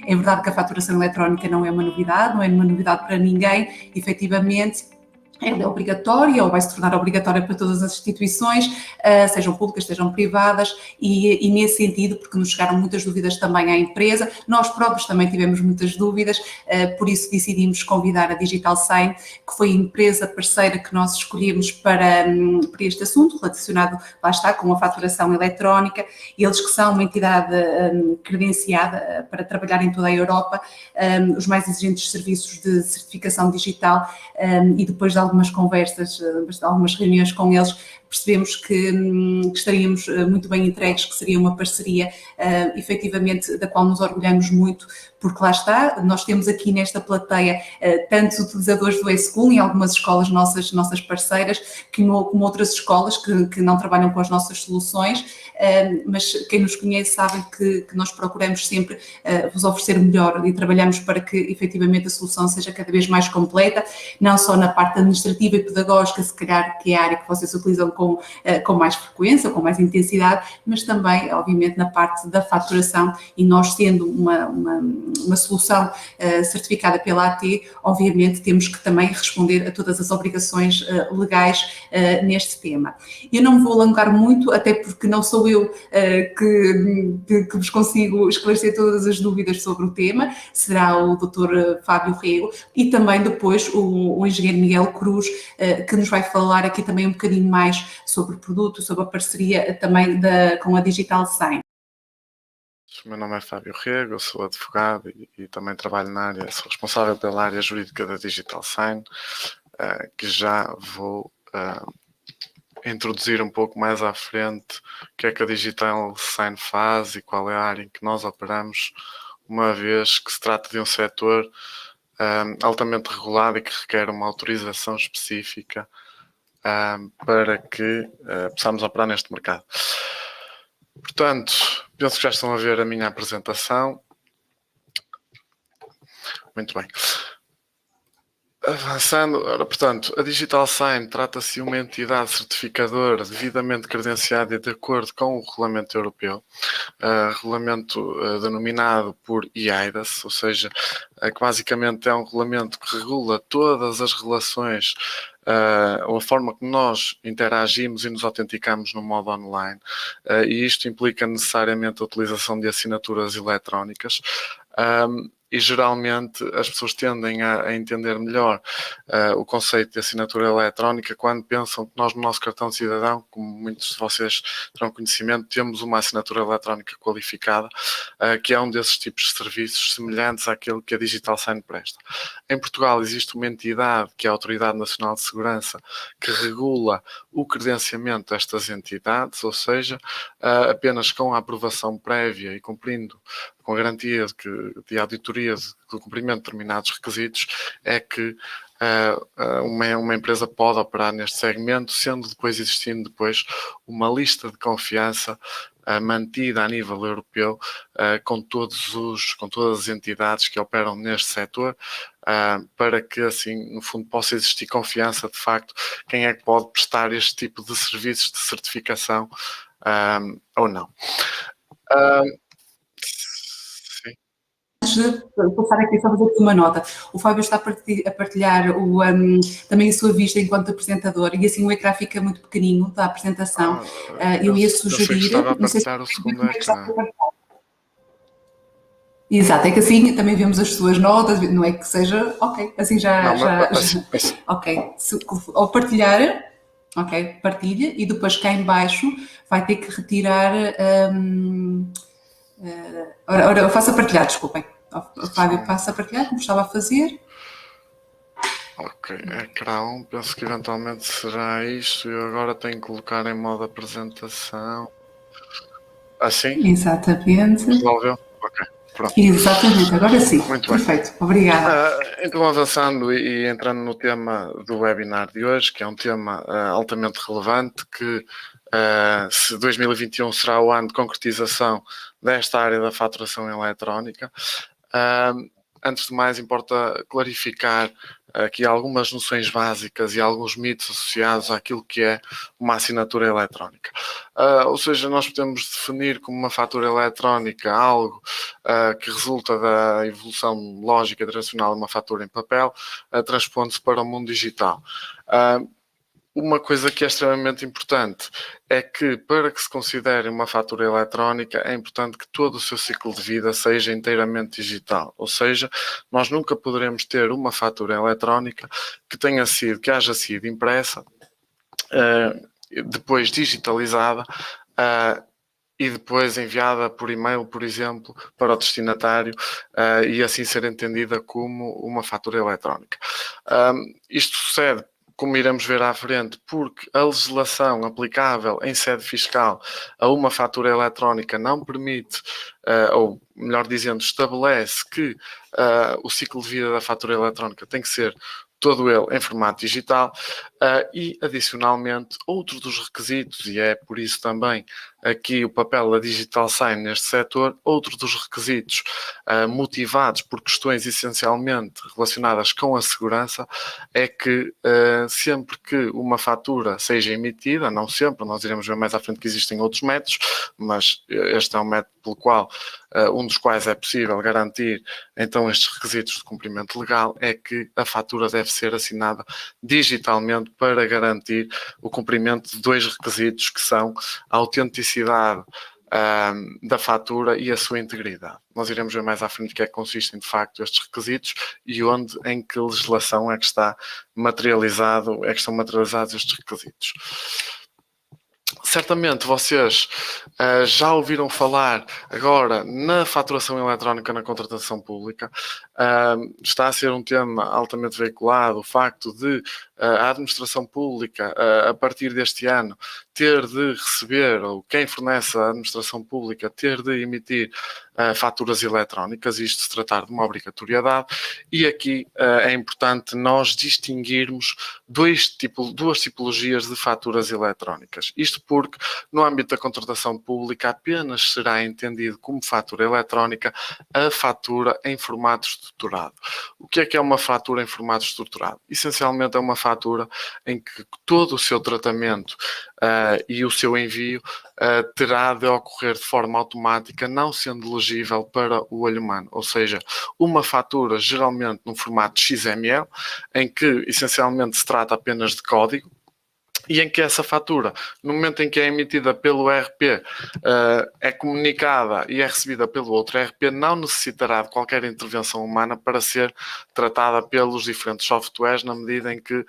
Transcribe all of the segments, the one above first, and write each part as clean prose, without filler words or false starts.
É verdade que a faturação eletrónica não é uma novidade, não é uma novidade para ninguém, efetivamente. Ela é obrigatória ou vai se tornar obrigatória para todas as instituições, sejam públicas, sejam privadas, e nesse sentido, porque nos chegaram muitas dúvidas também à empresa, nós próprios também tivemos muitas dúvidas, por isso decidimos convidar a Digital Sign, que foi a empresa parceira que nós escolhemos para este assunto, relacionado, lá está, com a faturação eletrónica, eles que são uma entidade credenciada para trabalhar em toda a Europa, os mais exigentes serviços de certificação digital, e depois de algumas conversas, de algumas reuniões com eles, percebemos que estaríamos muito bem entregues, que seria uma parceria efetivamente da qual nos orgulhamos muito, porque lá está, nós temos aqui nesta plateia tantos utilizadores do eSchool em algumas escolas nossas parceiras, como outras escolas que não trabalham com as nossas soluções, mas quem nos conhece sabe que nós procuramos sempre vos oferecer melhor e trabalhamos para que efetivamente a solução seja cada vez mais completa, não só na parte administrativa e pedagógica, se calhar que é a área que vocês utilizam com mais frequência, com mais intensidade, mas também, obviamente, na parte da faturação, e nós sendo uma solução certificada pela AT, obviamente temos que também responder a todas as obrigações legais neste tema. Eu não me vou alongar muito, até porque não sou eu que vos consigo esclarecer todas as dúvidas sobre o tema, será o Dr. Fábio Rego e também depois o engenheiro Miguel Cruz, que nos vai falar aqui também um bocadinho mais sobre o produto, sobre a parceria também com a Digital Sign. O meu nome é Fábio Rego, eu sou advogado e também trabalho na área, sou responsável pela área jurídica da Digital Sign, que já vou introduzir um pouco mais à frente o que é que a Digital Sign faz e qual é a área em que nós operamos, uma vez que se trata de um setor altamente regulado e que requer uma autorização específica para que possamos operar neste mercado. Portanto, penso que já estão a ver a minha apresentação. Muito bem. Avançando, ora, portanto, a Digital Sign trata-se de uma entidade certificadora devidamente credenciada e de acordo com o Regulamento Europeu, regulamento denominado por eIDAS, ou seja, que basicamente é um regulamento que regula todas as relações, a forma que nós interagimos e nos autenticamos no modo online, e isto implica necessariamente a utilização de assinaturas eletrónicas. E geralmente as pessoas tendem a entender melhor o conceito de assinatura eletrónica quando pensam que nós no nosso cartão de cidadão, como muitos de vocês terão conhecimento, temos uma assinatura eletrónica qualificada, que é um desses tipos de serviços semelhantes àquele que a Digital Sign presta. Em Portugal existe uma entidade, que é a Autoridade Nacional de Segurança, que regula o credenciamento destas entidades, ou seja, apenas com a aprovação prévia e cumprindo com a garantia de auditoria do cumprimento de determinados requisitos, é que uma empresa pode operar neste segmento, sendo depois existindo uma lista de confiança mantida a nível europeu com todas as entidades que operam neste setor, para que assim, no fundo, possa existir confiança de facto quem é que pode prestar este tipo de serviços de certificação ou não. Antes de passar aqui, só fazer aqui uma nota. O Fábio está a partilhar também a sua vista enquanto apresentador e assim o ecrã fica muito pequenino da apresentação. Eu ia sugerir... Estava a partilhar o segundo ecrã. Exato, é que assim também vemos as suas notas, não é que seja... Ok, assim já... Ok, ao partilhar... Ok, partilha e depois cá em baixo vai ter que retirar... Ora, eu faço a partilhar, desculpem. O Fábio passa a partilhar, como estava a fazer. Ok, ecrã 1, penso que eventualmente será isto. Eu agora tenho que colocar em modo apresentação. Assim? Exatamente. Resolveu? Ok, pronto. Exatamente, agora sim. Muito perfeito, bem. Obrigada. Então, avançando e entrando no tema do webinar de hoje, que é um tema altamente relevante, que se 2021 será o ano de concretização desta área da faturação eletrónica, antes de mais, importa clarificar aqui algumas noções básicas e alguns mitos associados àquilo que é uma assinatura eletrónica. Ou seja, nós podemos definir como uma fatura eletrónica algo que resulta da evolução lógica e tradicional de uma fatura em papel, transpondo-se para o mundo digital. Uma coisa que é extremamente importante é que, para que se considere uma fatura eletrónica, é importante que todo o seu ciclo de vida seja inteiramente digital. Ou seja, nós nunca poderemos ter uma fatura eletrónica que haja sido impressa, depois digitalizada, e depois enviada por e-mail, por exemplo, para o destinatário, e assim ser entendida como uma fatura eletrónica. Isto sucede, como iremos ver à frente, porque a legislação aplicável em sede fiscal a uma fatura eletrónica não permite, ou melhor dizendo, estabelece que o ciclo de vida da fatura eletrónica tem que ser todo ele em formato digital, e adicionalmente outro dos requisitos, e é por isso também aqui o papel da Digital Sign neste setor, outro dos requisitos motivados por questões essencialmente relacionadas com a segurança, é que sempre que uma fatura seja emitida, não sempre, nós iremos ver mais à frente que existem outros métodos, mas este é um método pelo qual, um dos quais é possível garantir então estes requisitos de cumprimento legal, é que a fatura deve ser assinada digitalmente para garantir o cumprimento de dois requisitos, que são a autenticidade da fatura e a sua integridade. Nós iremos ver mais à frente o que é que consistem de facto estes requisitos e em que legislação é que estão materializados estes requisitos. Certamente vocês já ouviram falar agora na faturação eletrónica na contratação pública. Está a ser um tema altamente veiculado o facto de a administração pública, a partir deste ano, ter de receber, ou quem fornece a administração pública, ter de emitir faturas eletrónicas, isto se tratar de uma obrigatoriedade, e aqui é importante nós distinguirmos duas tipologias de faturas eletrónicas. Isto porque, no âmbito da contratação pública, apenas será entendido como fatura eletrónica a fatura em formato estruturado. O que é uma fatura em formato estruturado? Essencialmente é uma fatura em que todo o seu tratamento e o seu envio terá de ocorrer de forma automática, não sendo legível para o olho humano. Ou seja, uma fatura geralmente num formato XML, em que essencialmente se trata apenas de código, e em que essa fatura, no momento em que é emitida pelo ERP, é comunicada e é recebida pelo outro ERP, não necessitará de qualquer intervenção humana para ser tratada pelos diferentes softwares, na medida em que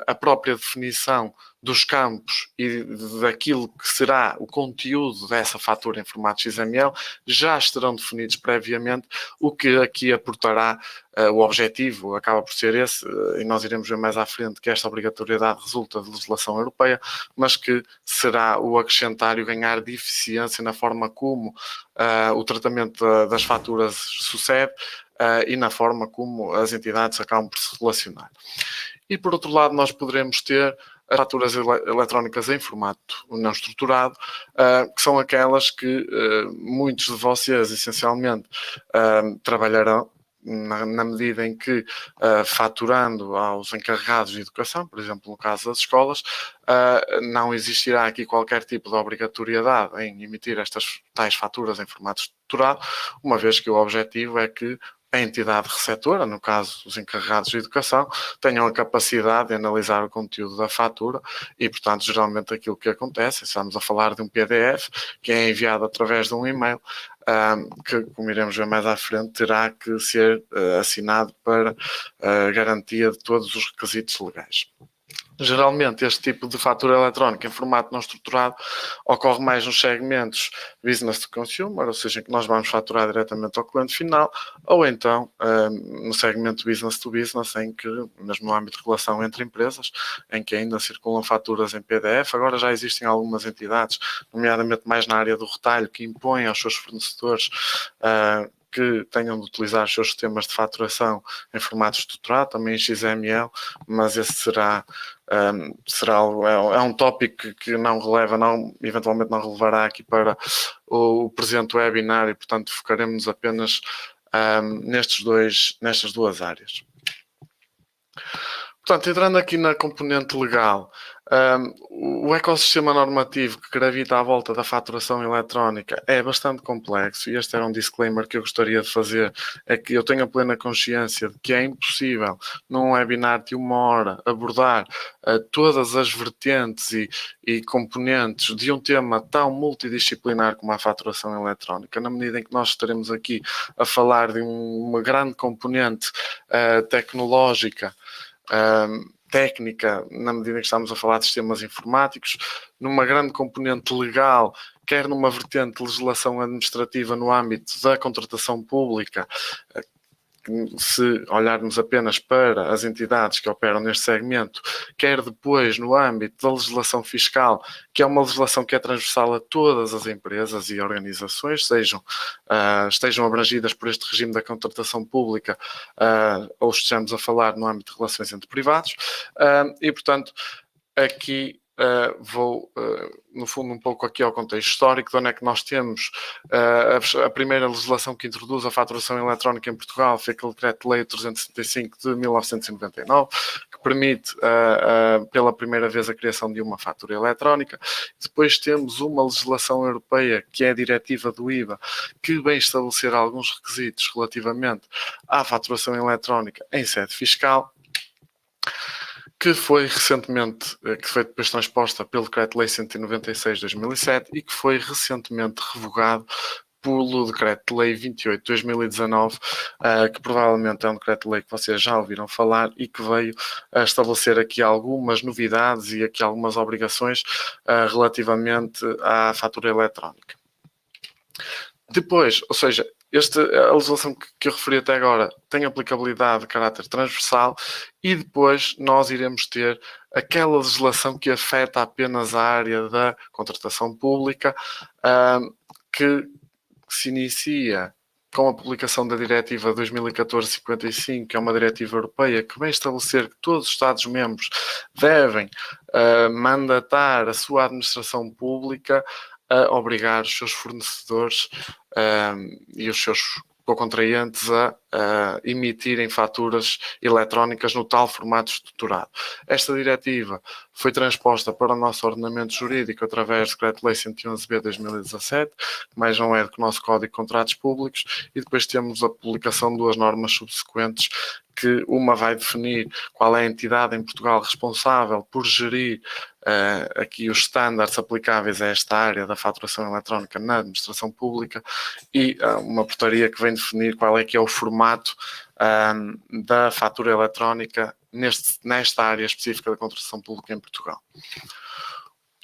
a própria definição dos campos e daquilo que será o conteúdo dessa fatura em formato XML já estarão definidos previamente, o que aqui aportará o objetivo, acaba por ser esse, e nós iremos ver mais à frente que esta obrigatoriedade resulta de legislação europeia, mas que será o acrescentar e o ganhar de eficiência na forma como o tratamento das faturas sucede e na forma como as entidades acabam por se relacionar. E por outro lado, nós poderemos ter as faturas eletrónicas em formato não estruturado, que são aquelas que muitos de vocês, essencialmente, trabalharão na medida em que, faturando aos encarregados de educação, por exemplo, no caso das escolas, não existirá aqui qualquer tipo de obrigatoriedade em emitir estas tais faturas em formato estruturado, uma vez que o objetivo é que a entidade receptora, no caso os encarregados de educação, tenham a capacidade de analisar o conteúdo da fatura e, portanto, geralmente aquilo que acontece, estamos a falar de um PDF que é enviado através de um e-mail, que, como iremos ver mais à frente, terá que ser assinado para garantia de todos os requisitos legais. Geralmente, este tipo de fatura eletrónica em formato não estruturado ocorre mais nos segmentos business to consumer, ou seja, em que nós vamos faturar diretamente ao cliente final, ou então no segmento business to business, em que, mesmo no âmbito de relação entre empresas, em que ainda circulam faturas em PDF. Agora já existem algumas entidades, nomeadamente mais na área do retalho, que impõem aos seus fornecedores que tenham de utilizar os seus sistemas de faturação em formato estruturado, também em XML, mas esse será um tópico que não releva, eventualmente não relevará aqui para o presente webinar e, portanto, focaremos apenas nestas duas áreas. Portanto, entrando aqui na componente legal, o ecossistema normativo que gravita à volta da faturação eletrónica é bastante complexo, e este era um disclaimer que eu gostaria de fazer, é que eu tenho a plena consciência de que é impossível, num webinar de 1 hora, abordar todas as vertentes e componentes de um tema tão multidisciplinar como a faturação eletrónica, na medida em que nós estaremos aqui a falar de uma grande componente tecnológica, técnica, na medida em que estamos a falar de sistemas informáticos, numa grande componente legal, quer numa vertente de legislação administrativa no âmbito da contratação pública, se olharmos apenas para as entidades que operam neste segmento, quer depois no âmbito da legislação fiscal, que é uma legislação que é transversal a todas as empresas e organizações, estejam abrangidas por este regime da contratação pública ou estejamos a falar no âmbito de relações entre privados, e portanto aqui vou, no fundo, um pouco aqui ao contexto histórico, de onde é que nós temos a primeira legislação que introduz a faturação eletrónica em Portugal, foi aquele Decreto-Lei 375 de 1999, que permite pela primeira vez a criação de uma fatura eletrónica. Depois temos uma legislação europeia, que é a Diretiva do IVA, que vem estabelecer alguns requisitos relativamente à faturação eletrónica em sede fiscal, que foi recentemente, que foi depois transposta pelo Decreto-Lei 196 de 2007 e que foi recentemente revogado pelo Decreto-Lei 28 de 2019, que provavelmente é um Decreto-Lei que vocês já ouviram falar e que veio estabelecer aqui algumas novidades e aqui algumas obrigações relativamente à fatura eletrónica. Depois, ou seja, a legislação que eu referi até agora tem aplicabilidade de caráter transversal e depois nós iremos ter aquela legislação que afeta apenas a área da contratação pública, que se inicia com a publicação da Diretiva 2014/55, que é uma diretiva europeia que vem estabelecer que todos os Estados-membros devem mandatar a sua administração pública a obrigar os seus fornecedores e os seus co-contraentes a emitirem faturas eletrónicas no tal formato estruturado. Esta diretiva foi transposta para o nosso ordenamento jurídico através do Decreto-Lei 111b de 2017, que mais não é do que o nosso Código de Contratos Públicos, e depois temos a publicação de duas normas subsequentes, que uma vai definir qual é a entidade em Portugal responsável por gerir aqui os estándares aplicáveis a esta área da faturação eletrónica na administração pública, e uma portaria que vem definir qual é que é o formato da fatura eletrónica nesta área específica da contratação pública em Portugal.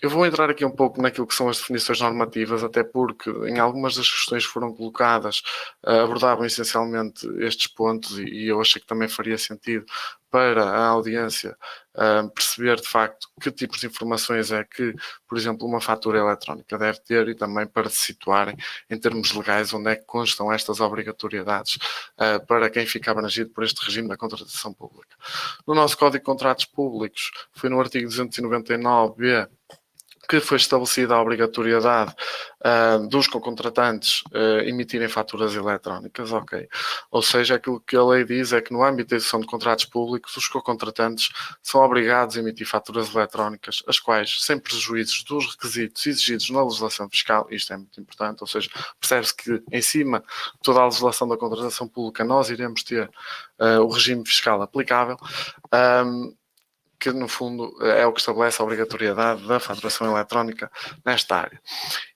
Eu vou entrar aqui um pouco naquilo que são as definições normativas, até porque em algumas das questões que foram colocadas abordavam essencialmente estes pontos e eu achei que também faria sentido para a audiência perceber de facto que tipos de informações é que, por exemplo, uma fatura eletrónica deve ter, e também para se situarem em termos legais onde é que constam estas obrigatoriedades para quem fica abrangido por este regime da contratação pública. No nosso Código de Contratos Públicos, foi no artigo 299b que foi estabelecida a obrigatoriedade dos co-contratantes emitirem faturas eletrónicas, ok. Ou seja, aquilo que a lei diz é que no âmbito da execução de contratos públicos, os co-contratantes são obrigados a emitir faturas eletrónicas, as quais, sem prejuízos dos requisitos exigidos na legislação fiscal, isto é muito importante, ou seja, percebe-se que em cima de toda a legislação da contratação pública nós iremos ter o regime fiscal aplicável, que no fundo é o que estabelece a obrigatoriedade da faturação eletrónica nesta área.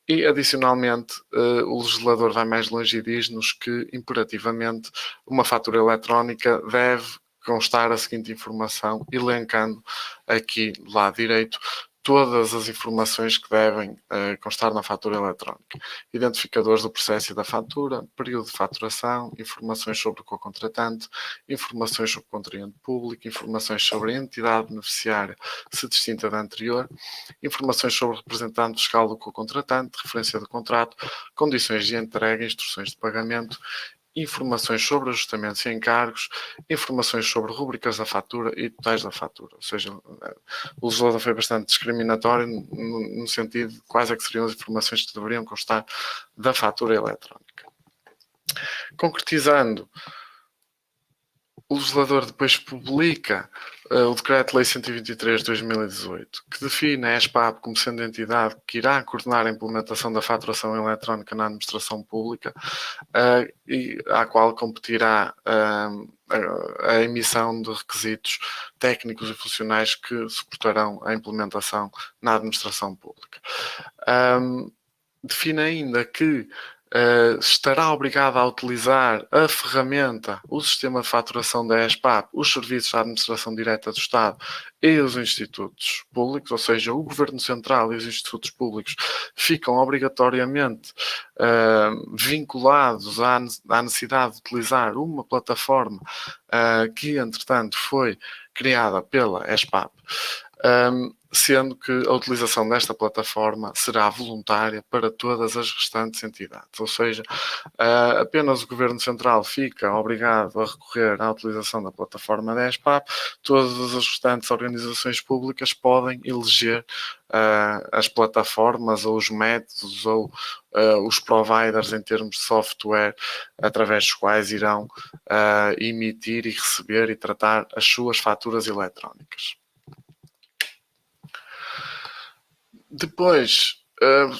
E, adicionalmente, o legislador vai mais longe e diz-nos que, imperativamente, uma fatura eletrónica deve constar a seguinte informação, elencando aqui do lado direito todas as informações que devem constar na fatura eletrónica. Identificadores do processo e da fatura, período de faturação, informações sobre o co-contratante, informações sobre o contraente público, informações sobre a entidade beneficiária, se distinta da anterior, informações sobre o representante fiscal do co-contratante, referência do contrato, condições de entrega, instruções de pagamento, informações sobre ajustamentos e encargos, informações sobre rúbricas da fatura e totais da fatura. Ou seja, o legislador foi bastante discriminatório no sentido de quais é que seriam as informações que deveriam constar da fatura eletrónica. Concretizando, o legislador depois publica o Decreto-Lei 123 de 2018, que define a ESPAP como sendo a entidade que irá coordenar a implementação da faturação eletrónica na administração pública e à qual competirá a emissão de requisitos técnicos e funcionais que suportarão a implementação na administração pública. Define ainda que estará obrigada a utilizar a ferramenta, o sistema de faturação da ESPAP, os serviços da administração direta do Estado e os institutos públicos, ou seja, o Governo Central e os institutos públicos ficam obrigatoriamente vinculados à necessidade de utilizar uma plataforma que, entretanto, foi criada pela ESPAP. Sendo que a utilização desta plataforma será voluntária para todas as restantes entidades, ou seja, apenas o Governo Central fica obrigado a recorrer à utilização da plataforma da ESPAP, todas as restantes organizações públicas podem eleger as plataformas ou os métodos ou os providers em termos de software através dos quais irão emitir e receber e tratar as suas faturas eletrónicas. Depois,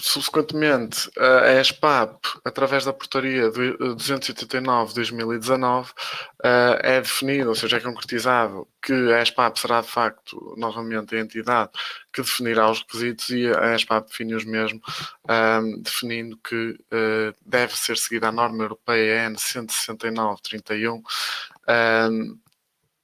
subsequentemente, a ESPAP, através da portaria 289 de 2019, é definido, ou seja, é concretizado que a ESPAP será de facto novamente a entidade que definirá os requisitos e a ESPAP define os mesmos, definindo que deve ser seguida a norma europeia EN 169/31,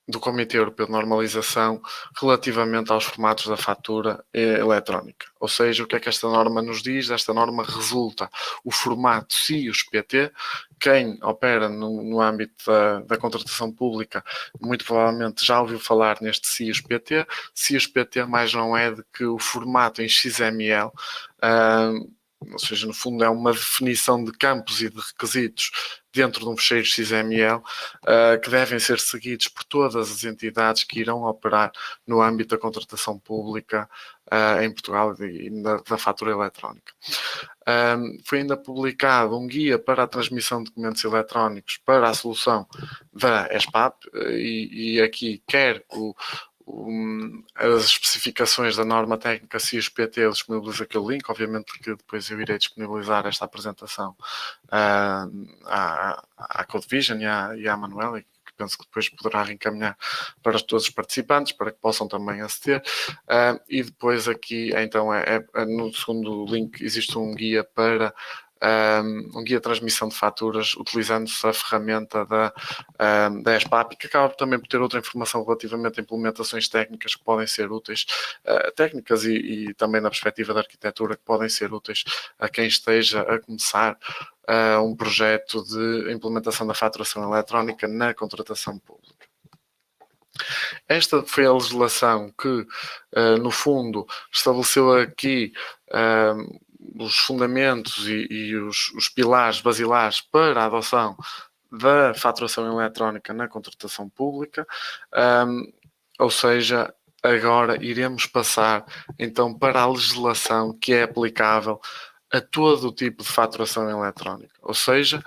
do Comitê Europeu de Normalização relativamente aos formatos da fatura eletrónica. Ou seja, o que é que esta norma nos diz? Esta norma resulta o formato CIUS-PT. Quem opera no âmbito da contratação pública muito provavelmente já ouviu falar neste CIUS-PT. CIUS-PT mais não é de que o formato em XML, ou seja, no fundo é uma definição de campos e de requisitos dentro de um fecheiro XML que devem ser seguidos por todas as entidades que irão operar no âmbito da contratação pública em Portugal e da fatura eletrónica. Foi ainda publicado um guia para a transmissão de documentos eletrónicos para a solução da ESPAP e aqui quer as especificações da norma técnica CIUS-PT, eu disponibilizo aqui o link, obviamente porque depois eu irei disponibilizar esta apresentação à Codevision e à Manuela, que penso que depois poderá reencaminhar para todos os participantes, para que possam também aceder. E depois aqui, então, no segundo link existe um guia para um guia de transmissão de faturas utilizando-se a ferramenta da ESPAP, que acaba também por ter outra informação relativamente a implementações técnicas que podem ser úteis, técnicas e também na perspectiva da arquitetura, que podem ser úteis a quem esteja a começar um projeto de implementação da faturação eletrónica na contratação pública. Esta foi a legislação que, no fundo, estabeleceu aqui os fundamentos e os pilares basilares para a adoção da faturação eletrónica na contratação pública, ou seja, agora iremos passar então para a legislação que é aplicável a todo o tipo de faturação eletrónica, ou seja,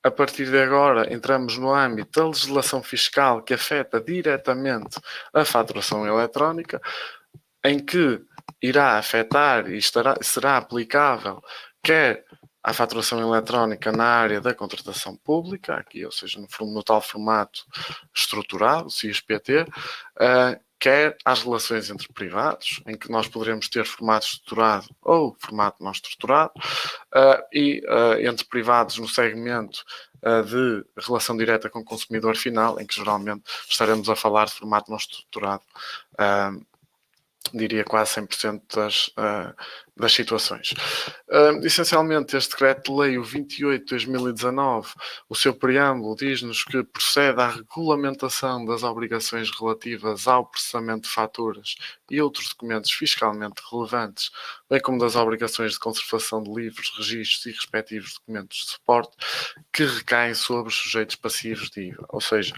a partir de agora entramos no âmbito da legislação fiscal que afeta diretamente a faturação eletrónica, em que irá afetar e será aplicável quer à faturação eletrónica na área da contratação pública, aqui, ou seja, no tal formato estruturado, CIUS-PT, quer às relações entre privados, em que nós poderemos ter formato estruturado ou formato não estruturado, e entre privados no segmento de relação direta com o consumidor final, em que geralmente estaremos a falar de formato não estruturado, diria quase 100% das situações. Essencialmente, este Decreto-Lei, o 28 de 2019, o seu preâmbulo diz-nos que procede à regulamentação das obrigações relativas ao processamento de faturas e outros documentos fiscalmente relevantes, bem como das obrigações de conservação de livros, registros e respectivos documentos de suporte que recaem sobre os sujeitos passivos de IVA. Ou seja,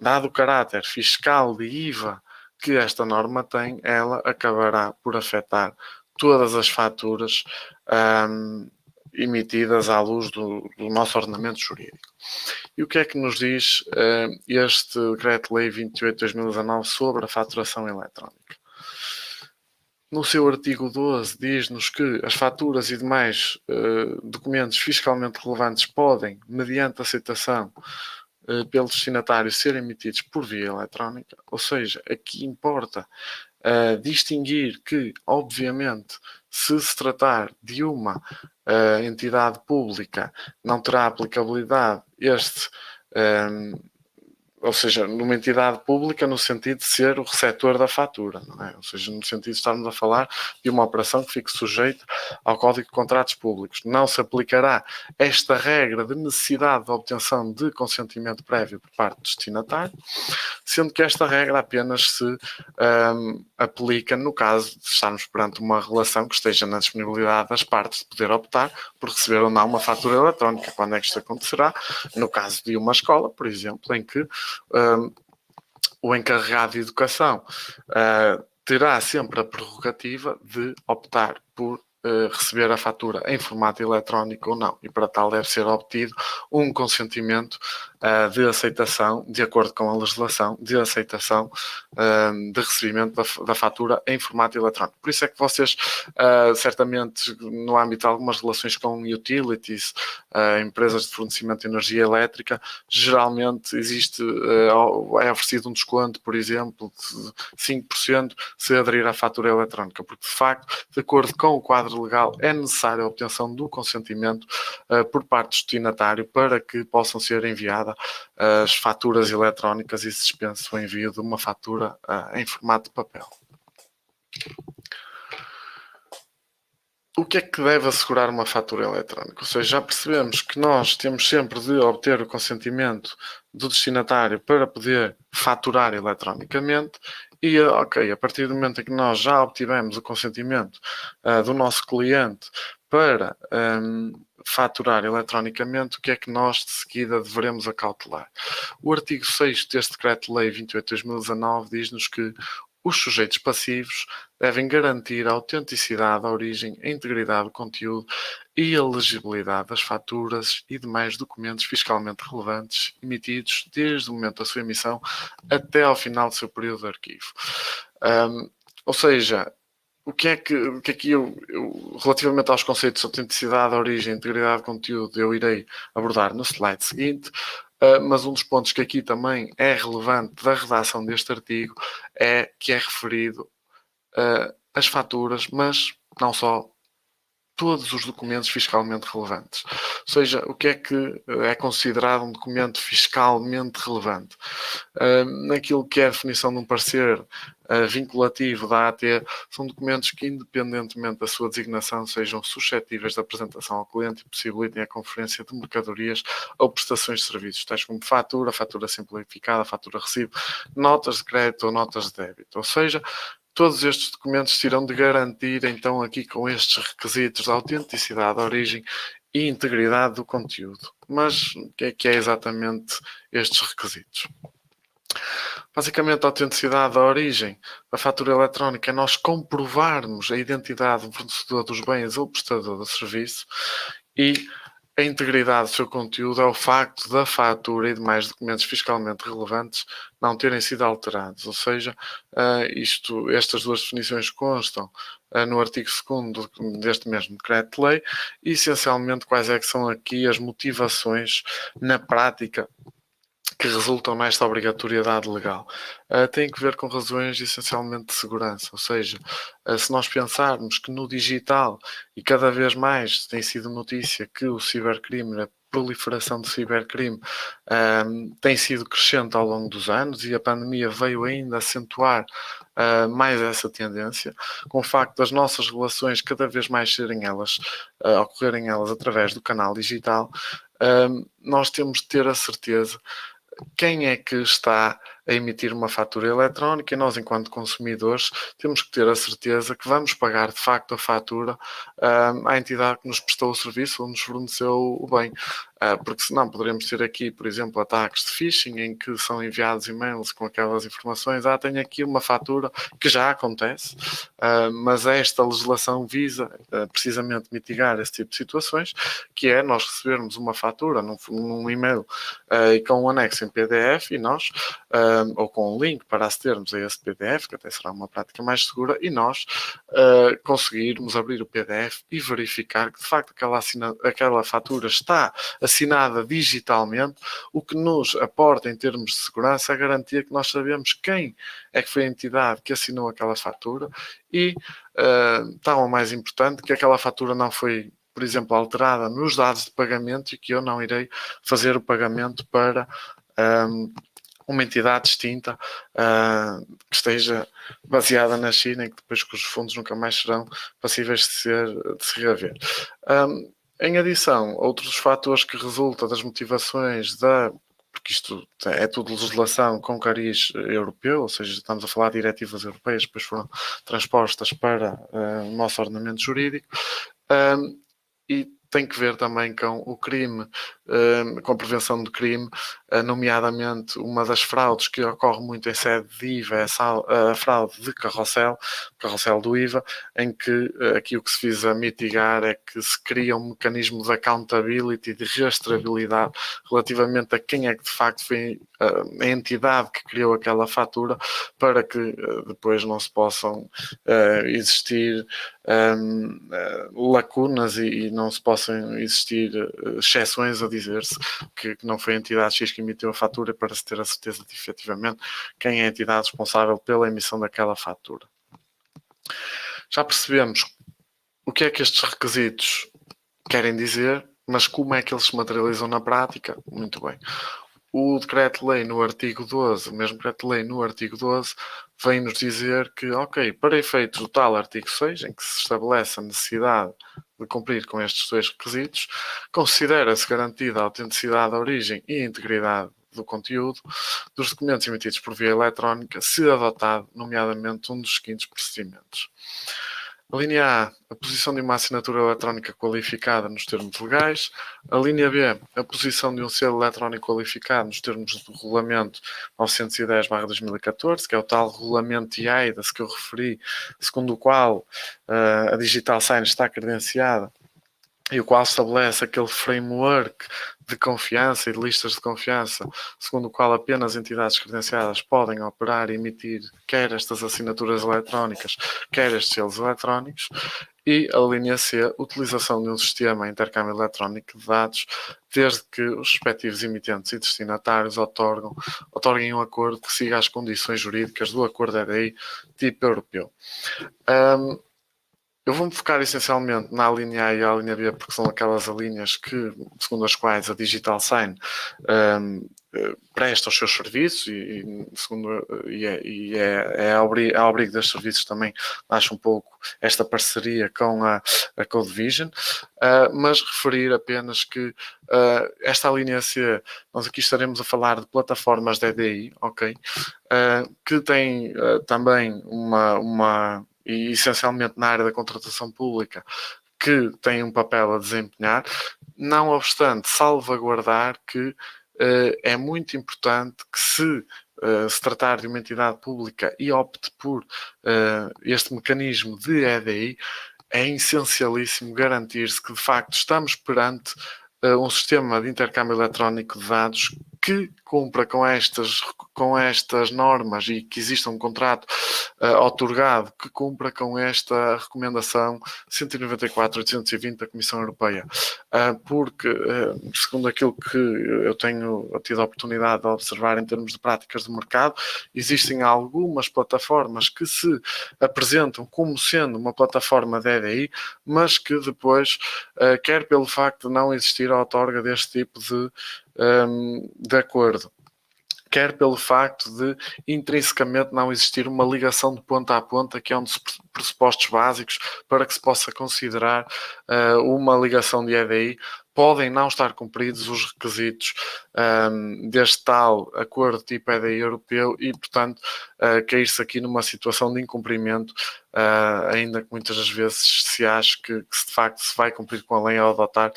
dado o caráter fiscal de IVA que esta norma tem, ela acabará por afetar todas as faturas emitidas à luz do nosso ordenamento jurídico. E o que é que nos diz este Decreto-Lei 28/2019 sobre a faturação eletrónica? No seu artigo 12 diz-nos que as faturas e demais documentos fiscalmente relevantes podem, mediante aceitação pelo destinatário, ser emitidos por via eletrónica, ou seja, aqui importa distinguir que, obviamente, se tratar de uma entidade pública, não terá aplicabilidade ou seja, numa entidade pública no sentido de ser o receptor da fatura, não é? Ou seja, no sentido de estarmos a falar de uma operação que fique sujeita ao Código de Contratos Públicos. Não se aplicará esta regra de necessidade de obtenção de consentimento prévio por parte do destinatário, sendo que esta regra apenas se aplica no caso de estarmos perante uma relação que esteja na disponibilidade das partes de poder optar por receber ou não uma fatura eletrónica. Quando é que isto acontecerá? No caso de uma escola, por exemplo, em que o encarregado de educação terá sempre a prerrogativa de optar por receber a fatura em formato eletrónico ou não, e para tal deve ser obtido um consentimento de aceitação, de acordo com a legislação, de aceitação de recebimento da fatura em formato eletrónico. Por isso é que vocês, certamente, no âmbito de algumas relações com utilities, empresas de fornecimento de energia elétrica, geralmente existe, é oferecido um desconto, por exemplo, de 5% se aderir à fatura eletrónica, porque de facto, de acordo com o quadro legal, é necessária a obtenção do consentimento por parte do destinatário para que possam ser enviadas as faturas eletrónicas e se dispense o envio de uma fatura em formato de papel. O que é que deve assegurar uma fatura eletrónica? Ou seja, já percebemos que nós temos sempre de obter o consentimento do destinatário para poder faturar eletronicamente e, ok, a partir do momento em que nós já obtivemos o consentimento do nosso cliente para faturar eletronicamente, o que é que nós de seguida devemos acautelar? O artigo 6º deste Decreto-Lei 28/2019 diz-nos que os sujeitos passivos devem garantir a autenticidade, a origem, a integridade do conteúdo e a legibilidade das faturas e demais documentos fiscalmente relevantes emitidos desde o momento da sua emissão até ao final do seu período de arquivo. Ou seja, o que é que eu, relativamente aos conceitos de autenticidade, origem, integridade do conteúdo, eu irei abordar no slide seguinte. Mas um dos pontos que aqui também é relevante da redação deste artigo é que é referido as faturas, mas não só, todos os documentos fiscalmente relevantes. Ou seja, o que é considerado um documento fiscalmente relevante? Naquilo que é a definição de um parecer vinculativo da AT, são documentos que, independentemente da sua designação, sejam suscetíveis de apresentação ao cliente e possibilitem a conferência de mercadorias ou prestações de serviços, tais como fatura, fatura simplificada, fatura recibo, notas de crédito ou notas de débito. Ou seja, todos estes documentos terão de garantir, então, aqui com estes requisitos, a autenticidade, a origem e integridade do conteúdo. Mas o que é exatamente estes requisitos? Basicamente, a autenticidade da origem da fatura eletrónica é nós comprovarmos a identidade do fornecedor dos bens ou prestador do serviço, e a integridade do seu conteúdo é o facto da fatura e demais documentos fiscalmente relevantes não terem sido alterados. Ou seja, estas duas definições constam no artigo 2º deste mesmo Decreto-Lei, e essencialmente quais é que são aqui as motivações na prática que resultam nesta obrigatoriedade legal. Tem que ver com razões essencialmente de segurança, ou seja, se nós pensarmos que no digital, e cada vez mais tem sido notícia que o cibercrime, a proliferação do cibercrime tem sido crescente ao longo dos anos, e a pandemia veio ainda acentuar mais essa tendência, com o facto das nossas relações cada vez mais ocorrerem elas através do canal digital. Nós temos de ter a certeza quem é que está a emitir uma fatura eletrónica e nós, enquanto consumidores, temos que ter a certeza que vamos pagar de facto a fatura à entidade que nos prestou o serviço ou nos forneceu o bem. Porque senão poderemos ter aqui, por exemplo, ataques de phishing em que são enviados e-mails com aquelas informações. Tenho aqui uma fatura, que já acontece, mas esta legislação visa precisamente mitigar esse tipo de situações, que é nós recebermos uma fatura num e-mail e com um anexo em PDF e nós, ou com um link para acedermos a esse PDF, que até será uma prática mais segura, e nós conseguirmos abrir o PDF e verificar que de facto aquela fatura está assinada digitalmente, o que nos aporta em termos de segurança a garantia que nós sabemos quem é que foi a entidade que assinou aquela fatura e, tão mais importante, que aquela fatura não foi, por exemplo, alterada nos dados de pagamento e que eu não irei fazer o pagamento para uma entidade distinta que esteja baseada na China e que depois os fundos nunca mais serão passíveis de se reaver. Em adição, outros fatores que resultam das motivações porque isto é tudo legislação com cariz europeu, ou seja, estamos a falar de diretivas europeias que depois foram transpostas para o nosso ordenamento jurídico, e tem que ver também com o crime, com a prevenção do crime, nomeadamente uma das fraudes que ocorre muito em sede de IVA é a fraude de carrossel do IVA, em que aqui o que se visa mitigar é que se cria um mecanismo de accountability, de rastreabilidade relativamente a quem é que de facto foi a entidade que criou aquela fatura, para que depois não se possam existir lacunas e não se possam existir exceções a dizer-se que não foi a entidade X que emitiu a fatura, para se ter a certeza de efetivamente quem é a entidade responsável pela emissão daquela fatura. Já percebemos o que é que estes requisitos querem dizer, mas como é que eles se materializam na prática? Muito bem. O decreto-lei no artigo 12, o mesmo decreto-lei no artigo 12, vem-nos dizer que, ok, para efeitos do tal artigo 6, em que se estabelece a necessidade de cumprir com estes dois requisitos, considera-se garantida a autenticidade, a origem e a integridade do conteúdo dos documentos emitidos por via eletrónica, se adotado, nomeadamente, um dos seguintes procedimentos. A linha A, a posição de uma assinatura eletrónica qualificada nos termos legais. A linha B, a posição de um selo eletrónico qualificado nos termos do Regulamento 910/2014, que é o tal Regulamento eIDAS que eu referi, segundo o qual a Digital Sign está credenciada e o qual estabelece aquele framework de confiança e de listas de confiança, segundo o qual apenas entidades credenciadas podem operar e emitir quer estas assinaturas eletrónicas, quer estes selos eletrónicos. E a linha C, utilização de um sistema de intercâmbio eletrónico de dados, desde que os respectivos emitentes e destinatários outorguem um acordo que siga as condições jurídicas do acordo EDI tipo europeu. Eu vou-me focar essencialmente na linha A e a linha B, porque são aquelas linhas que, segundo as quais a Digital Sign presta os seus serviços é ao abrigo destes serviços também acho um pouco esta parceria com a CodeVision, mas referir apenas que esta linha C, nós aqui estaremos a falar de plataformas de EDI, ok? Que tem também e essencialmente na área da contratação pública, que tem um papel a desempenhar, não obstante salvaguardar que é muito importante que se tratar de uma entidade pública e opte por este mecanismo de EDI, é essencialíssimo garantir-se que de facto estamos perante um sistema de intercâmbio eletrónico de dados que cumpra com estas normas e que exista um contrato outorgado que cumpra com esta recomendação 194/820 da Comissão Europeia. Porque, segundo aquilo que eu tenho tido a oportunidade de observar em termos de práticas de mercado, existem algumas plataformas que se apresentam como sendo uma plataforma de EDI, mas que depois, quer pelo facto de não existir a outorga deste tipo de acordo, quer pelo facto de intrinsecamente não existir uma ligação de ponta a ponta, que é um dos pressupostos básicos para que se possa considerar uma ligação de EDI, podem não estar cumpridos os requisitos deste tal acordo tipo EDI europeu e, portanto, cair-se aqui numa situação de incumprimento, ainda que muitas das vezes se ache que de facto se vai cumprir com a lei ao adotar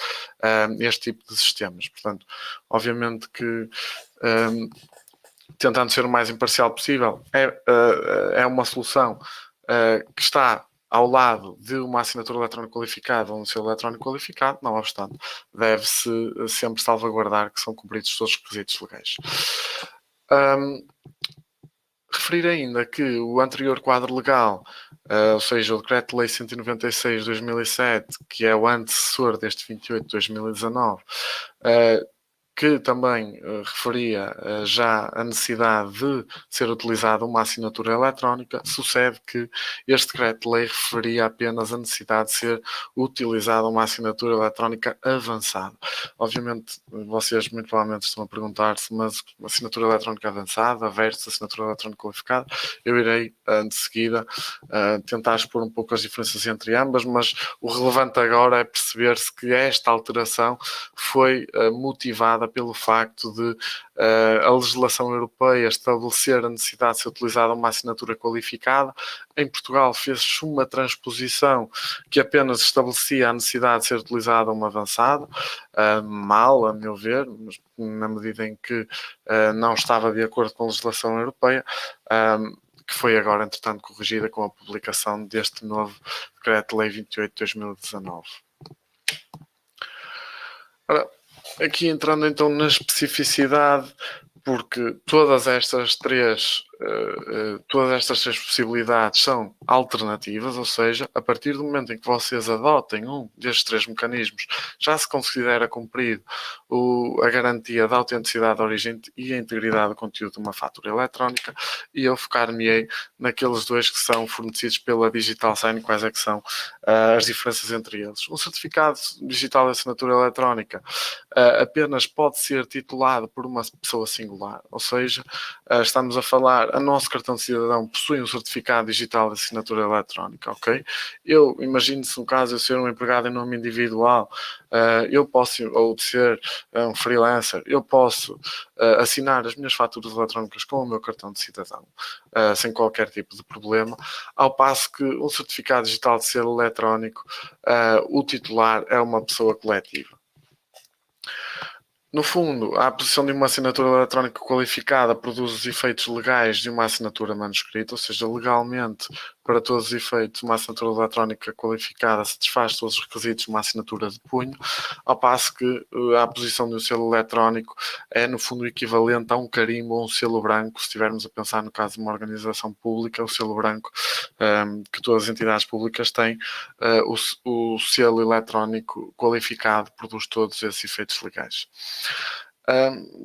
este tipo de sistemas. Portanto, obviamente que tentando ser o mais imparcial possível, é uma solução que está ao lado de uma assinatura eletrónica qualificada ou um selo eletrónico qualificado, não obstante, deve-se sempre salvaguardar que são cumpridos todos os requisitos legais. Referir ainda que o anterior quadro legal, ou seja, o Decreto-Lei 196 de 2007, que é o antecessor deste 28 de 2019, que também referia já a necessidade de ser utilizada uma assinatura eletrónica, sucede que este decreto-lei referia apenas a necessidade de ser utilizada uma assinatura eletrónica avançada. Obviamente, vocês muito provavelmente estão a perguntar-se, mas assinatura eletrónica avançada versus assinatura eletrónica qualificada, eu irei, de seguida, tentar expor um pouco as diferenças entre ambas, mas o relevante agora é perceber-se que esta alteração foi motivada pelo facto de a legislação europeia estabelecer a necessidade de ser utilizada uma assinatura qualificada. Em Portugal fez-se uma transposição que apenas estabelecia a necessidade de ser utilizada uma avançada, mal, a meu ver, mas na medida em que não estava de acordo com a legislação europeia, que foi agora, entretanto, corrigida com a publicação deste novo Decreto-Lei 28 de 2019. Ora, aqui entrando então na especificidade, porque todas estas três possibilidades são alternativas, ou seja, a partir do momento em que vocês adotem um destes três mecanismos, já se considera cumprido a garantia da autenticidade da origem e a integridade do conteúdo de uma fatura eletrónica, e eu focar-me-ei naqueles dois que são fornecidos pela Digital Sign, quais é que são as diferenças entre eles. Um certificado digital de assinatura eletrónica apenas pode ser titulado por uma pessoa singular, ou seja, estamos a falar, o nosso cartão de cidadão possui um certificado digital de assinatura eletrónica, ok? Eu imagino-se no caso de eu ser um empregado em nome individual, eu posso, ou de ser um freelancer, eu posso assinar as minhas faturas eletrónicas com o meu cartão de cidadão, sem qualquer tipo de problema, ao passo que um certificado digital de selo eletrónico, o titular é uma pessoa coletiva. No fundo, a posição de uma assinatura eletrónica qualificada produz os efeitos legais de uma assinatura manuscrita, ou seja, legalmente, para todos os efeitos, uma assinatura eletrónica qualificada satisfaz todos os requisitos de uma assinatura de punho, ao passo que a posição de um selo eletrónico é, no fundo, equivalente a um carimbo ou um selo branco, se estivermos a pensar no caso de uma organização pública, o selo branco que todas as entidades públicas têm, o selo eletrónico qualificado produz todos esses efeitos legais.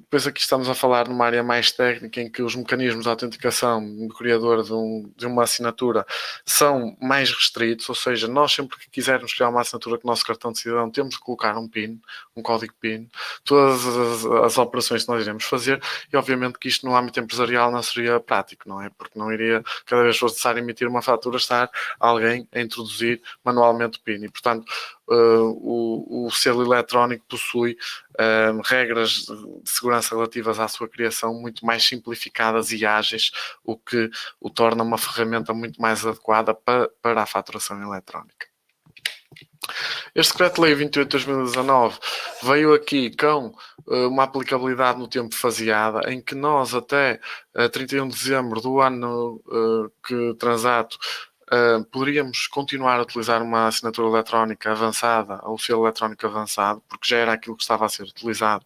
Depois aqui estamos a falar numa área mais técnica em que os mecanismos de autenticação do criador de uma assinatura são mais restritos, ou seja, nós sempre que quisermos criar uma assinatura com o nosso cartão de cidadão temos que colocar um PIN, um código PIN, todas as operações que nós iremos fazer e obviamente que isto no âmbito empresarial não seria prático, não é? Porque não iria, cada vez que fosse necessário emitir uma fatura, estar alguém a introduzir manualmente o PIN e, portanto, o selo eletrónico possui regras de segurança relativas à sua criação muito mais simplificadas e ágeis, o que o torna uma ferramenta muito mais adequada para a faturação eletrónica. Este Decreto-Lei 28 de 2019 veio aqui com uma aplicabilidade no tempo faseada, em que nós até 31 de dezembro do ano que transato poderíamos continuar a utilizar uma assinatura eletrónica avançada ou selo eletrónico avançado, porque já era aquilo que estava a ser utilizado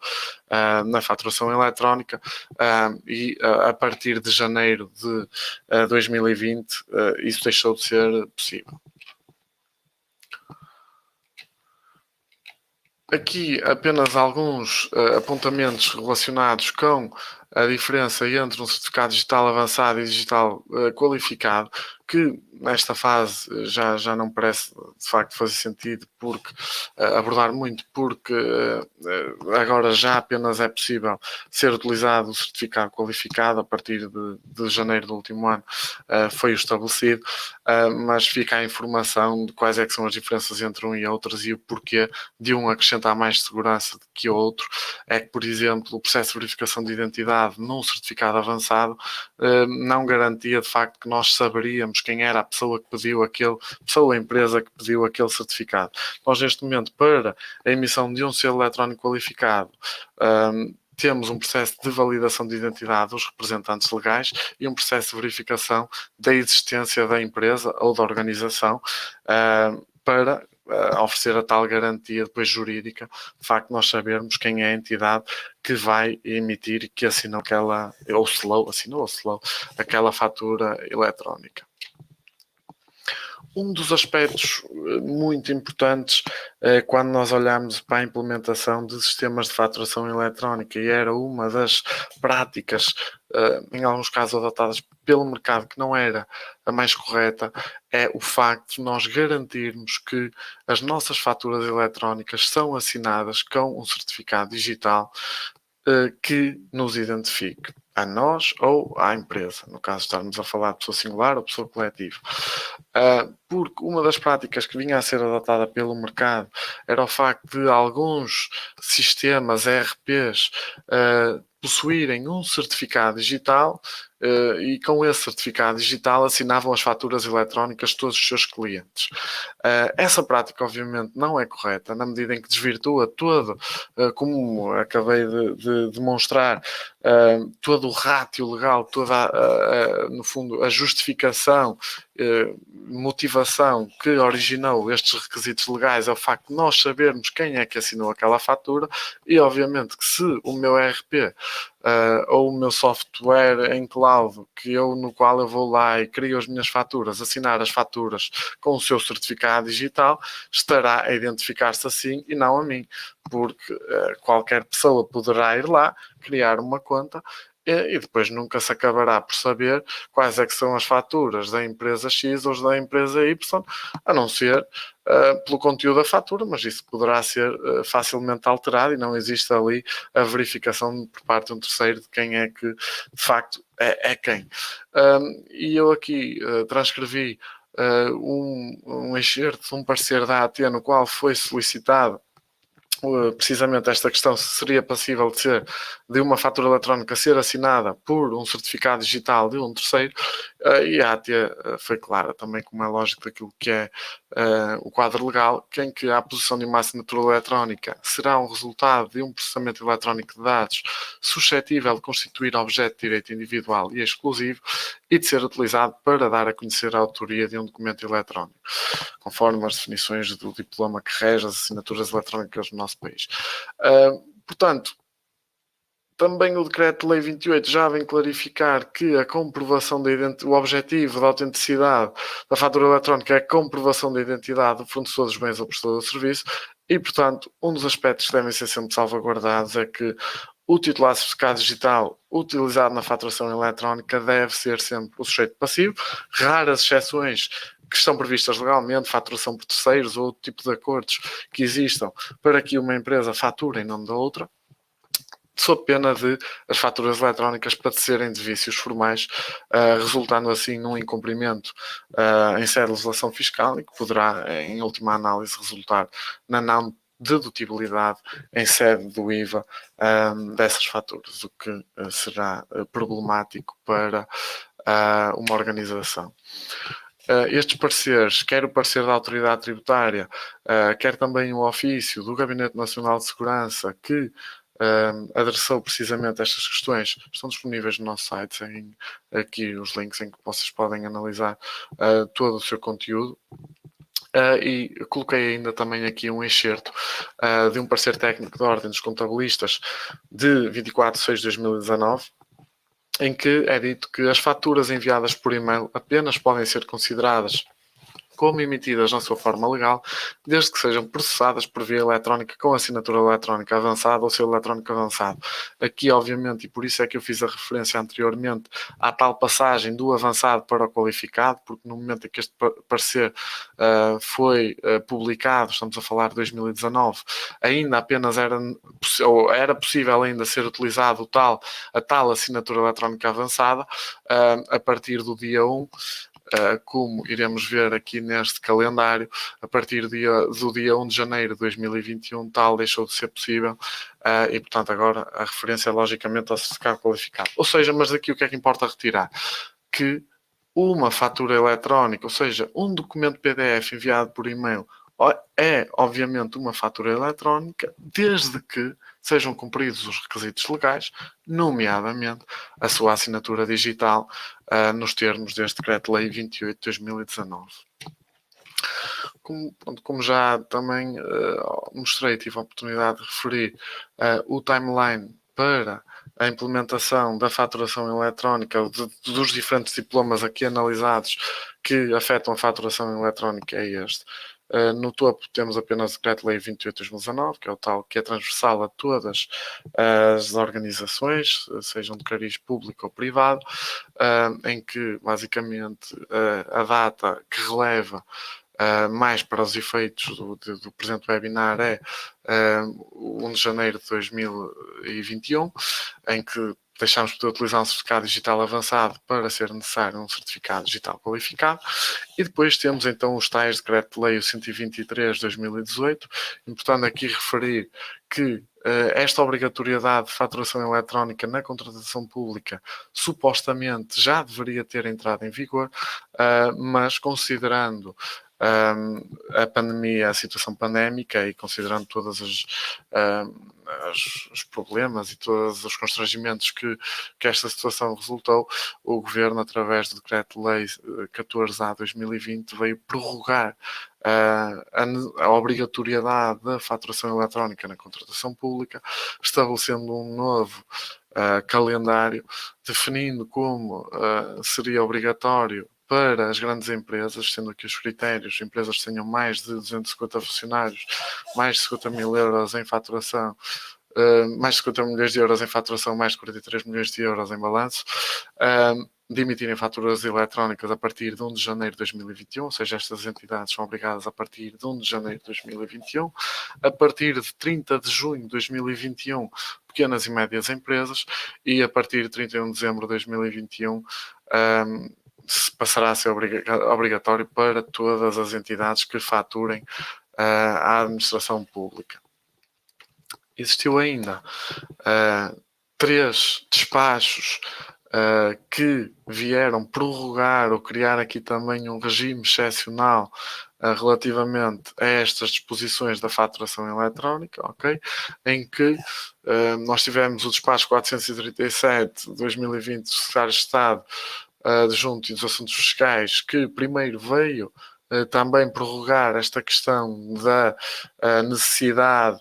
na faturação eletrónica e a partir de janeiro de 2020 isso deixou de ser possível. Aqui apenas alguns apontamentos relacionados com a diferença entre um certificado digital avançado e digital qualificado, que nesta fase já não parece de facto fazer sentido porque abordar muito, porque agora já apenas é possível ser utilizado o certificado qualificado a partir de janeiro do último ano, foi o estabelecido, mas fica a informação de quais é que são as diferenças entre um e outros e o porquê de um acrescentar mais segurança do que o outro. É que, por exemplo, o processo de verificação de identidade num certificado avançado não garantia de facto que nós saberíamos quem era a pessoa que pediu aquele, pessoa ou empresa que pediu aquele certificado. Nós, neste momento, para a emissão de um selo eletrónico qualificado, temos um processo de validação de identidade dos representantes legais e um processo de verificação da existência da empresa ou da organização para oferecer a tal garantia depois jurídica, de facto nós sabermos quem é a entidade que vai emitir e que assinou aquela, assinou aquela fatura eletrónica. Um dos aspectos muito importantes quando nós olhamos para a implementação de sistemas de faturação eletrónica, e era uma das práticas, em alguns casos adotadas pelo mercado, que não era a mais correta, é o facto de nós garantirmos que as nossas faturas eletrónicas são assinadas com um certificado digital que nos identifique a nós ou à empresa, no caso de estarmos a falar de pessoa singular ou pessoa coletiva. Porque uma das práticas que vinha a ser adotada pelo mercado era o facto de alguns sistemas ERPs possuírem um certificado digital e com esse certificado digital assinavam as faturas eletrónicas de todos os seus clientes. Essa prática obviamente não é correta, na medida em que desvirtua todo, como acabei de demonstrar, todo o rátio legal, toda no fundo a justificação, motivação que originou estes requisitos legais é o facto de nós sabermos quem é que assinou aquela fatura e obviamente que se o meu ERP ou o meu software em cloud no qual eu vou lá e crio as minhas faturas, assinar as faturas com o seu certificado digital, estará a identificar-se assim e não a mim, porque qualquer pessoa poderá ir lá, criar uma conta e depois nunca se acabará por saber quais é que são as faturas da empresa X ou da empresa Y, a não ser pelo conteúdo da fatura, mas isso poderá ser facilmente alterado e não existe ali a verificação por parte de um terceiro de quem é que de facto é quem. E eu aqui transcrevi um excerto, um parecer da AT no qual foi solicitado precisamente esta questão, se seria passível de uma fatura eletrónica ser assinada por um certificado digital de um terceiro, e a AT foi clara também, como é lógico daquilo que é o quadro legal, que em que a posição de uma assinatura eletrónica será um resultado de um processamento eletrónico de dados suscetível de constituir objeto de direito individual e exclusivo e de ser utilizado para dar a conhecer a autoria de um documento eletrónico, conforme as definições do diploma que rege as assinaturas eletrónicas no nosso país. Portanto, também o Decreto-Lei 28 já vem clarificar que a comprovação o objetivo da autenticidade da fatura eletrónica é a comprovação da identidade do fornecedor dos bens ou prestador de serviço e, portanto, um dos aspectos que devem ser sempre salvaguardados é que o titular de certificado digital utilizado na faturação eletrónica deve ser sempre o sujeito passivo, raras exceções que estão previstas legalmente, faturação por terceiros ou outro tipo de acordos que existam para que uma empresa fature em nome da outra, sob pena de as faturas eletrónicas padecerem de vícios formais, resultando assim num incumprimento em sede de legislação fiscal e que poderá, em última análise, resultar na não dedutibilidade em sede do IVA dessas faturas, o que será problemático para uma organização. Estes pareceres, quer o parecer da autoridade tributária, quer também o ofício do Gabinete Nacional de Segurança, que adressou precisamente estas questões, estão disponíveis no nosso site, tem aqui os links em que vocês podem analisar todo o seu conteúdo. E coloquei ainda também aqui um excerto de um parecer técnico da Ordem dos Contabilistas de 24/6/2019, em que é dito que as faturas enviadas por e-mail apenas podem ser consideradas como emitidas na sua forma legal, desde que sejam processadas por via eletrónica com assinatura eletrónica avançada ou selo eletrónico avançado. Aqui, obviamente, e por isso é que eu fiz a referência anteriormente à tal passagem do avançado para o qualificado, porque no momento em que este parecer foi publicado, estamos a falar de 2019, ainda apenas era possível ainda ser utilizado a tal assinatura eletrónica avançada a partir do dia 1, como iremos ver aqui neste calendário, a partir do dia 1 de janeiro de 2021, tal deixou de ser possível e, portanto, agora a referência é logicamente ao certificado qualificado. Ou seja, mas daqui o que é que importa retirar? Que uma fatura eletrónica, ou seja, um documento PDF enviado por e-mail, é obviamente uma fatura eletrónica, desde que sejam cumpridos os requisitos legais, nomeadamente a sua assinatura digital nos termos deste Decreto-Lei 28 de 2019. Como já também mostrei, tive a oportunidade de referir o timeline para a implementação da faturação eletrónica, dos diferentes diplomas aqui analisados que afetam a faturação eletrónica é este. No topo temos apenas o Decreto-Lei 28 de 2019, que é o tal que é transversal a todas as organizações, sejam de cariz público ou privado, em que basicamente a data que releva mais para os efeitos do presente webinar é 1 de janeiro de 2021, em que deixamos de poder utilizar um certificado digital avançado para ser necessário um certificado digital qualificado. E depois temos então os tais Decreto-Lei 123 de 2018, importante aqui referir que esta obrigatoriedade de faturação eletrónica na contratação pública supostamente já deveria ter entrado em vigor, mas considerando a pandemia, a situação pandémica e considerando todos os problemas e todos os constrangimentos que esta situação resultou, o Governo, através do Decreto-Lei 14/2020, veio prorrogar a obrigatoriedade da faturação eletrónica na contratação pública, estabelecendo um novo calendário, definindo como seria obrigatório para as grandes empresas, sendo aqui os critérios, empresas que tenham mais de 250 funcionários, mais de 50 mil euros em faturação, mais de 50 milhões de euros em faturação, mais de 43 milhões de euros em balanço, de emitirem faturas eletrónicas a partir de 1 de janeiro de 2021, ou seja, estas entidades são obrigadas a partir de 1 de janeiro de 2021, a partir de 30 de junho de 2021, pequenas e médias empresas, e a partir de 31 de dezembro de 2021, passará a ser obrigatório para todas as entidades que faturem à administração pública. Existiu ainda 3 despachos que vieram prorrogar ou criar aqui também um regime excepcional relativamente a estas disposições da faturação eletrónica, ok? Em que nós tivemos o despacho 437 de 2020 do Secretário de Estado adjunto e dos Assuntos Fiscais, que primeiro veio também prorrogar esta questão da necessidade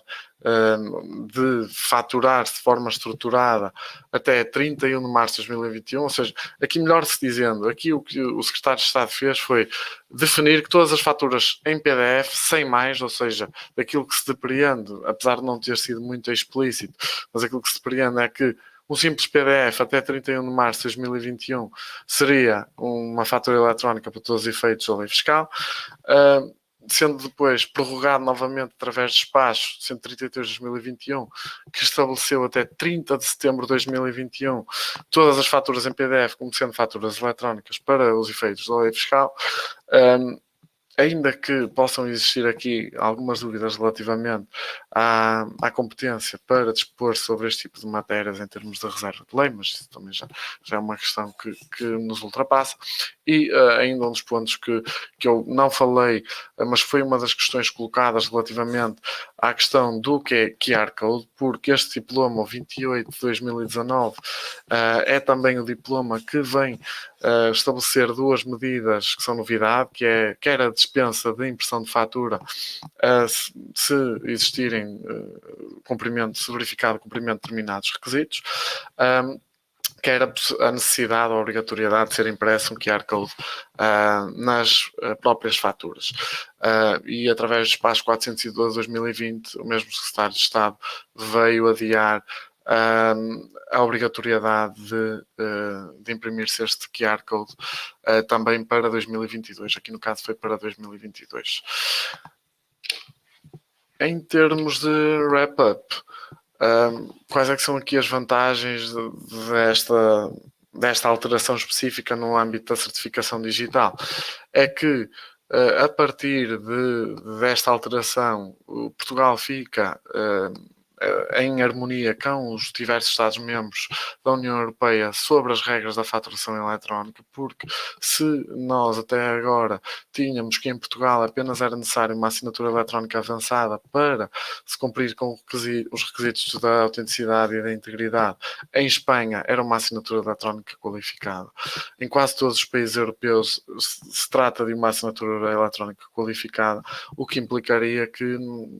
de faturar-se de forma estruturada até 31 de março de 2021, ou seja, aqui melhor se dizendo, aqui o que o Secretário de Estado fez foi definir que todas as faturas em PDF, sem mais, ou seja, daquilo que se depreende, apesar de não ter sido muito explícito, mas aquilo que se depreende é que um simples PDF até 31 de março de 2021 seria uma fatura eletrónica para todos os efeitos da lei fiscal, sendo depois prorrogado novamente através de despacho 133 de 2021, que estabeleceu até 30 de setembro de 2021 todas as faturas em PDF como sendo faturas eletrónicas para os efeitos da lei fiscal. Ainda que possam existir aqui algumas dúvidas relativamente à competência para dispor sobre este tipo de matérias em termos de reserva de lei, mas isso também já é uma questão que nos ultrapassa. E ainda um dos pontos que eu não falei, mas foi uma das questões colocadas relativamente à questão do que é QR Code, porque este diploma, o 28 de 2019, é também o diploma que vem estabelecer 2 medidas que são novidade, que é quer a dispensa de impressão de fatura se existirem se verificado o cumprimento de determinados requisitos, quer a necessidade ou a obrigatoriedade de ser impresso um QR Code nas próprias faturas. E através do Despacho 412/2020, o mesmo Secretário de Estado veio adiar a obrigatoriedade de imprimir-se este QR Code também para 2022. Aqui no caso foi para 2022. Em termos de wrap-up, quais é que são aqui as vantagens desta alteração específica no âmbito da certificação digital? É que a partir desta alteração, Portugal fica em harmonia com os diversos Estados-membros da União Europeia sobre as regras da faturação eletrónica, porque se nós até agora tínhamos que em Portugal apenas era necessário uma assinatura eletrónica avançada para se cumprir com os requisitos da autenticidade e da integridade, em Espanha era uma assinatura eletrónica qualificada. Em quase todos os países europeus se trata de uma assinatura eletrónica qualificada, o que implicaria que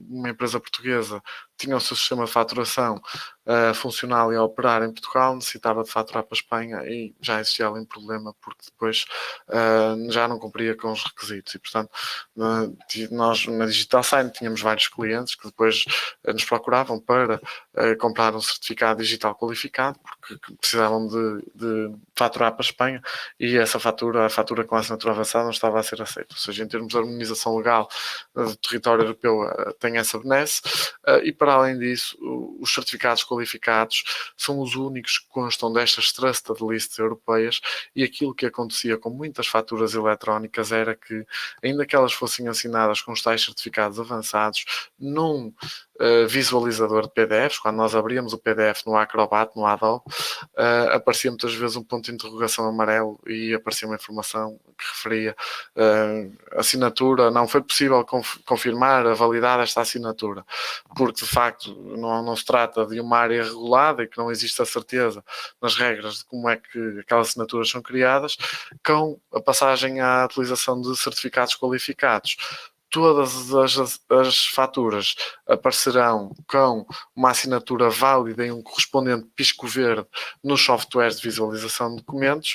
uma empresa portuguesa tinha o seu sistema de faturação funcional e a operar em Portugal, necessitava de faturar para a Espanha e já existia ali um problema porque depois já não cumpria com os requisitos e, portanto, nós na Digital Sign tínhamos vários clientes que depois nos procuravam para comprar um certificado digital qualificado porque precisavam de faturar para a Espanha e a fatura com a assinatura avançada não estava a ser aceita. Ou seja, em termos de harmonização legal do território europeu tem essa benesse e para além disso, os certificados qualificados são os únicos que constam destas trusted lists europeias e aquilo que acontecia com muitas faturas eletrónicas era que, ainda que elas fossem assinadas com os tais certificados avançados, num visualizador de PDFs, quando nós abríamos o PDF no Acrobat, no Adobe, aparecia muitas vezes um ponto de interrogação amarelo e aparecia uma informação que referia assinatura, não foi possível confirmar a validade desta assinatura, porque de facto não se trata de uma área regulada e que não existe a certeza nas regras de como é que aquelas assinaturas são criadas, com a passagem à utilização de certificados qualificados. Todas as faturas aparecerão com uma assinatura válida e um correspondente pisco verde nos softwares de visualização de documentos,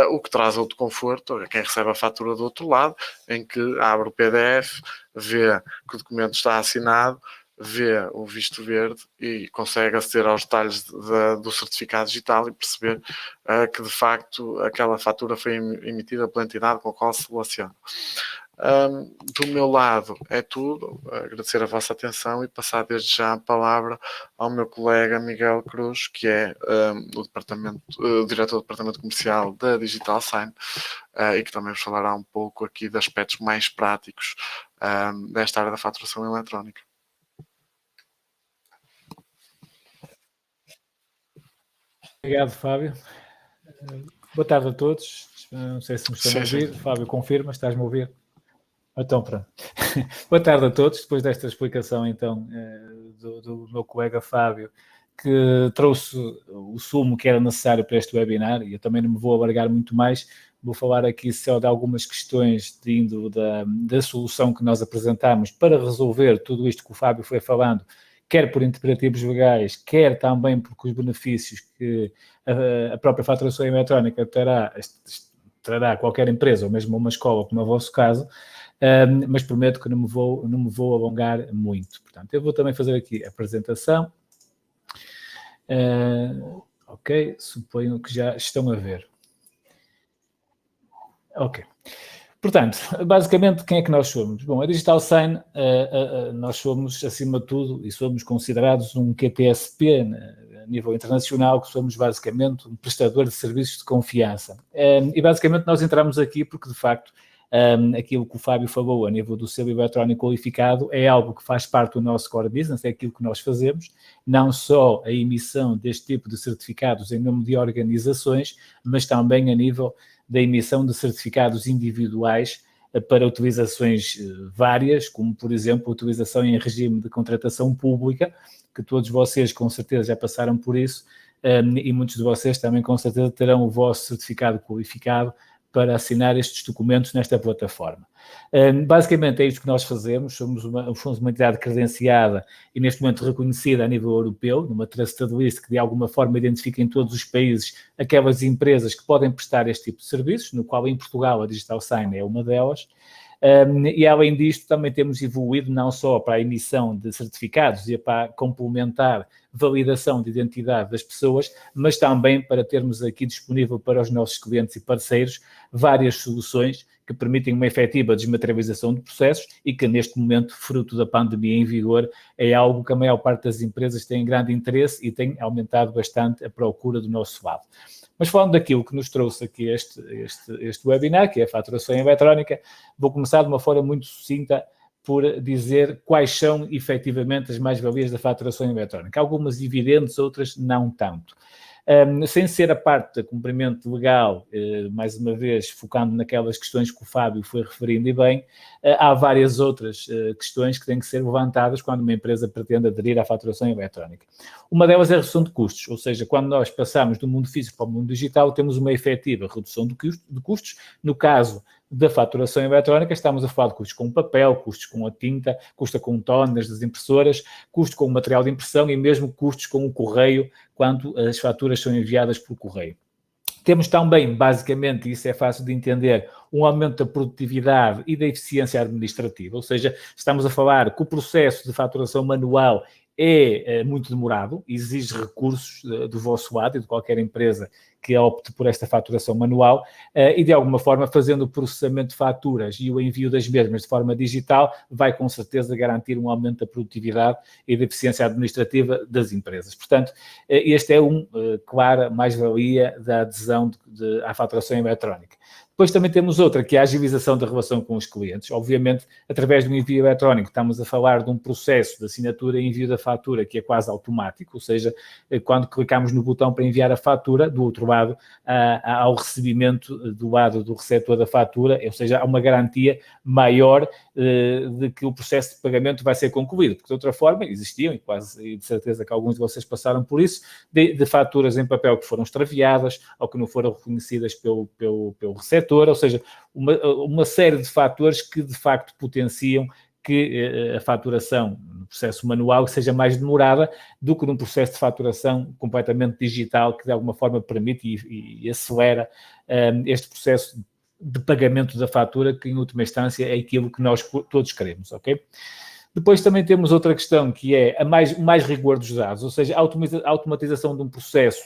o que traz outro conforto a quem recebe a fatura do outro lado, em que abre o PDF, vê que o documento está assinado, vê o visto verde e consegue aceder aos detalhes do certificado digital e perceber que de facto aquela fatura foi emitida pela entidade com a qual se relaciona. Do meu lado é tudo, agradecer a vossa atenção e passar desde já a palavra ao meu colega Miguel Cruz, que é o diretor do departamento comercial da Digital Sign e que também vos falará um pouco aqui de aspectos mais práticos desta área da faturação eletrónica. Obrigado, Fábio. Boa tarde a todos. Não sei se me estão a ouvir. Sim. Fábio, confirma, estás-me a ouvir? Então, pronto. Boa tarde a todos. Depois desta explicação, então, do meu colega Fábio, que trouxe o sumo que era necessário para este webinar, e eu também não me vou alargar muito mais, vou falar aqui só de algumas questões vindo da solução que nós apresentamos para resolver tudo isto que o Fábio foi falando, quer por imperativos legais, quer também porque os benefícios que a própria faturação eletrónica trará a qualquer empresa, ou mesmo uma escola, como é o vosso caso, mas prometo que não me vou alongar muito. Portanto, eu vou também fazer aqui a apresentação. Ok, suponho que já estão a ver. Ok. Portanto, basicamente, quem é que nós somos? Bom, a Digital Sign, nós somos, acima de tudo, e somos considerados um QPSP a nível internacional, que somos basicamente um prestador de serviços de confiança. E basicamente nós entramos aqui porque, de facto, aquilo que o Fábio falou a nível do selo eletrónico qualificado é algo que faz parte do nosso core business, é aquilo que nós fazemos, não só a emissão deste tipo de certificados em nome de organizações, mas também a nível da emissão de certificados individuais para utilizações várias, como, por exemplo, a utilização em regime de contratação pública, que todos vocês, com certeza, já passaram por isso, e muitos de vocês também, com certeza, terão o vosso certificado qualificado para assinar estes documentos nesta plataforma. Basicamente é isto que nós fazemos, somos uma entidade credenciada e neste momento reconhecida a nível europeu, numa trusted list que de alguma forma identifica em todos os países aquelas empresas que podem prestar este tipo de serviços, no qual em Portugal a Digital Sign é uma delas. E além disto também temos evoluído não só para a emissão de certificados e para complementar validação de identidade das pessoas, mas também para termos aqui disponível para os nossos clientes e parceiros várias soluções que permitem uma efetiva desmaterialização de processos e que neste momento, fruto da pandemia em vigor, é algo que a maior parte das empresas tem grande interesse e tem aumentado bastante a procura do nosso lado. Mas falando daquilo que nos trouxe aqui este webinar, que é a faturação eletrónica, vou começar de uma forma muito sucinta por dizer quais são efetivamente as mais-valias da faturação eletrónica. Algumas evidentes, outras não tanto. Sem ser a parte do cumprimento legal, mais uma vez focando naquelas questões que o Fábio foi referindo e bem, há várias outras questões que têm que ser levantadas quando uma empresa pretende aderir à faturação eletrónica. Uma delas é a redução de custos, ou seja, quando nós passamos do mundo físico para o mundo digital, temos uma efetiva redução de custos. No caso da faturação eletrónica, estamos a falar de custos com papel, custos com a tinta, custos com tóneras das impressoras, custos com o material de impressão e mesmo custos com o correio, quando as faturas são enviadas por correio. Temos também, basicamente, isso é fácil de entender, um aumento da produtividade e da eficiência administrativa, ou seja, estamos a falar que o processo de faturação manual é muito demorado, exige recursos do vosso lado e de qualquer empresa que opte por esta faturação manual e, de alguma forma, fazendo o processamento de faturas e o envio das mesmas de forma digital, vai com certeza garantir um aumento da produtividade e da eficiência administrativa das empresas. Portanto, este é clara mais-valia da adesão à faturação eletrónica. Depois também temos outra, que é a agilização da relação com os clientes. Obviamente, através do envio eletrónico, estamos a falar de um processo de assinatura e envio da fatura que é quase automático, ou seja, quando clicamos no botão para enviar a fatura, do outro lado, há o recebimento do lado do receptor da fatura, ou seja, há uma garantia maior de que o processo de pagamento vai ser concluído, porque de outra forma existiam, e de certeza que alguns de vocês passaram por isso, de faturas em papel que foram extraviadas ou que não foram reconhecidas pelo receptor, ou seja, uma série de fatores que de facto potenciam que a faturação no processo manual seja mais demorada do que num processo de faturação completamente digital que de alguma forma permite e acelera este processo de pagamento da fatura, que em última instância é aquilo que nós todos queremos, ok? Depois também temos outra questão que é o mais rigor dos dados, ou seja, a automatização de um processo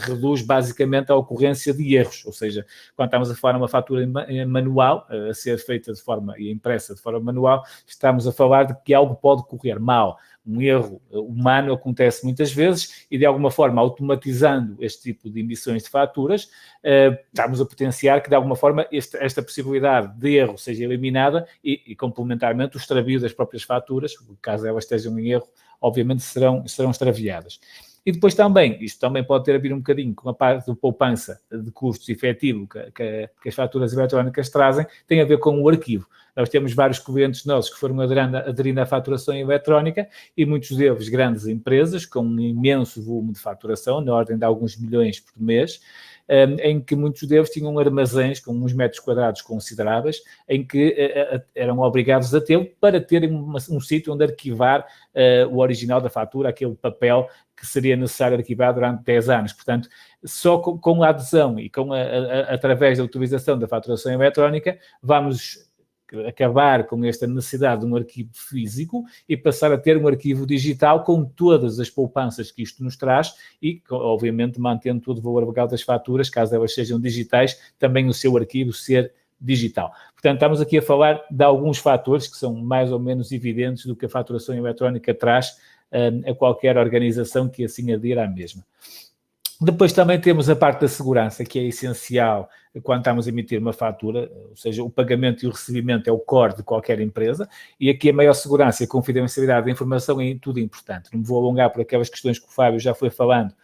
reduz basicamente a ocorrência de erros, ou seja, quando estamos a falar de uma fatura manual, a ser feita de forma e impressa de forma manual, estamos a falar de que algo pode correr mal. Um erro humano acontece muitas vezes e, de alguma forma, automatizando este tipo de emissões de faturas, estamos a potenciar que, de alguma forma, esta possibilidade de erro seja eliminada e complementarmente, o extravio das próprias faturas, caso elas estejam em erro, obviamente serão extraviadas. E depois também, isto também pode ter a ver um bocadinho com a parte de poupança de custos efetivo que as faturas eletrónicas trazem, tem a ver com o arquivo. Nós temos vários clientes nossos que foram aderindo à faturação eletrónica e muitos deles grandes empresas com um imenso volume de faturação, na ordem de alguns milhões por mês, em que muitos deles tinham armazéns com uns metros quadrados consideráveis, em que eram obrigados a tê-lo para terem um sítio onde arquivar o original da fatura, aquele papel que seria necessário arquivar durante 10 anos. Portanto, só com a adesão e através da utilização da faturação eletrónica, vamos acabar com esta necessidade de um arquivo físico e passar a ter um arquivo digital com todas as poupanças que isto nos traz e, obviamente, mantendo todo o valor legal das faturas, caso elas sejam digitais, também o seu arquivo ser digital. Portanto, estamos aqui a falar de alguns fatores que são mais ou menos evidentes do que a faturação eletrónica traz a qualquer organização que assim adira à mesma. Depois também temos a parte da segurança, que é essencial quando estamos a emitir uma fatura, ou seja, o pagamento e o recebimento é o core de qualquer empresa, e aqui a maior segurança e a confidencialidade da informação é tudo importante. Não me vou alongar por aquelas questões que o Fábio já foi falando,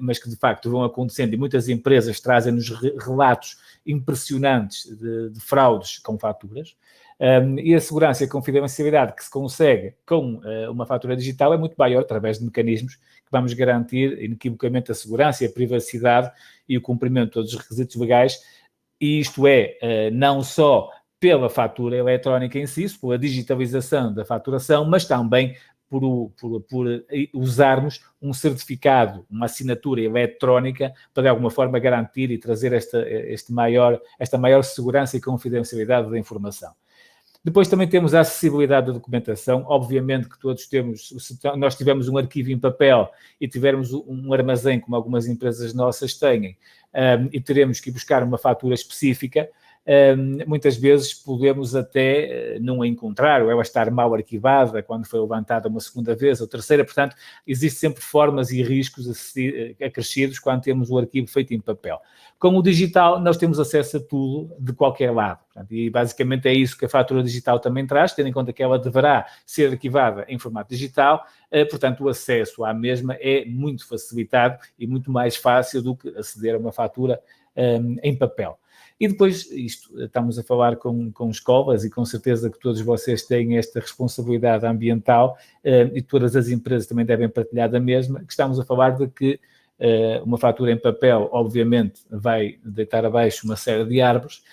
mas que de facto vão acontecendo, e muitas empresas trazem-nos relatos impressionantes de fraudes com faturas. E a segurança e a confidencialidade que se consegue com uma fatura digital é muito maior através de mecanismos que vamos garantir inequivocamente a segurança e a privacidade e o cumprimento de todos os requisitos legais e isto é não só pela fatura eletrónica em si, pela digitalização da faturação, mas também por usarmos um certificado, uma assinatura eletrónica para de alguma forma garantir e trazer esta maior segurança e confidencialidade da informação. Depois também temos a acessibilidade da documentação. Obviamente que todos temos, se nós tivermos um arquivo em papel e tivermos um armazém, como algumas empresas nossas têm, e teremos que ir buscar uma fatura específica, muitas vezes podemos até não a encontrar, ou ela estar mal arquivada quando foi levantada uma segunda vez ou terceira. Portanto, existem sempre formas e riscos acrescidos quando temos o arquivo feito em papel. Com o digital, nós temos acesso a tudo de qualquer lado. Portanto, e basicamente é isso que a fatura digital também traz, tendo em conta que ela deverá ser arquivada em formato digital. Portanto, o acesso à mesma é muito facilitado e muito mais fácil do que aceder a uma fatura em papel. E depois, estamos a falar com escolas, e com certeza que todos vocês têm esta responsabilidade ambiental, e todas as empresas também devem partilhar da mesma, que estamos a falar de que uma fatura em papel, obviamente, vai deitar abaixo uma série de árvores,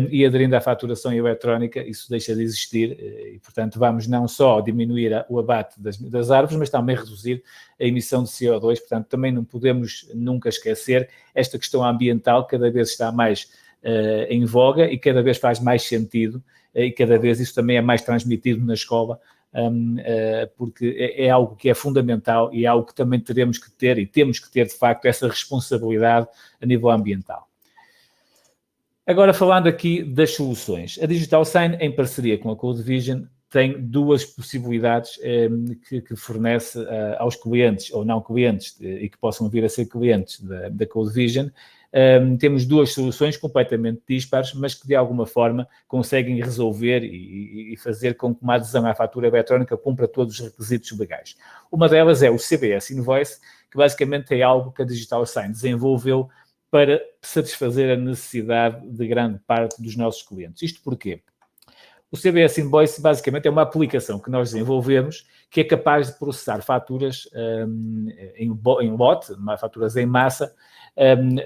e aderindo à faturação eletrónica, isso deixa de existir, e, portanto, vamos não só diminuir o abate das árvores, mas também reduzir a emissão de CO2. Portanto, também não podemos nunca esquecer esta questão ambiental, cada vez está mais em voga e cada vez faz mais sentido, e cada vez isso também é mais transmitido na escola, porque é algo que é fundamental e é algo que também teremos que ter, e temos que ter, de facto, essa responsabilidade a nível ambiental. Agora, falando aqui das soluções. A Digital Sign, em parceria com a CodeVision, tem duas possibilidades que fornece aos clientes ou não clientes, e que possam vir a ser clientes da CodeVision. Temos duas soluções completamente dispares, mas que de alguma forma conseguem resolver e fazer com que uma adesão à fatura eletrónica cumpra todos os requisitos legais. Uma delas é o CBS Invoice, que basicamente é algo que a Digital Sign desenvolveu para satisfazer a necessidade de grande parte dos nossos clientes. Isto porquê? O CBS Invoice basicamente é uma aplicação que nós desenvolvemos que é capaz de processar faturas em lot, faturas em massa,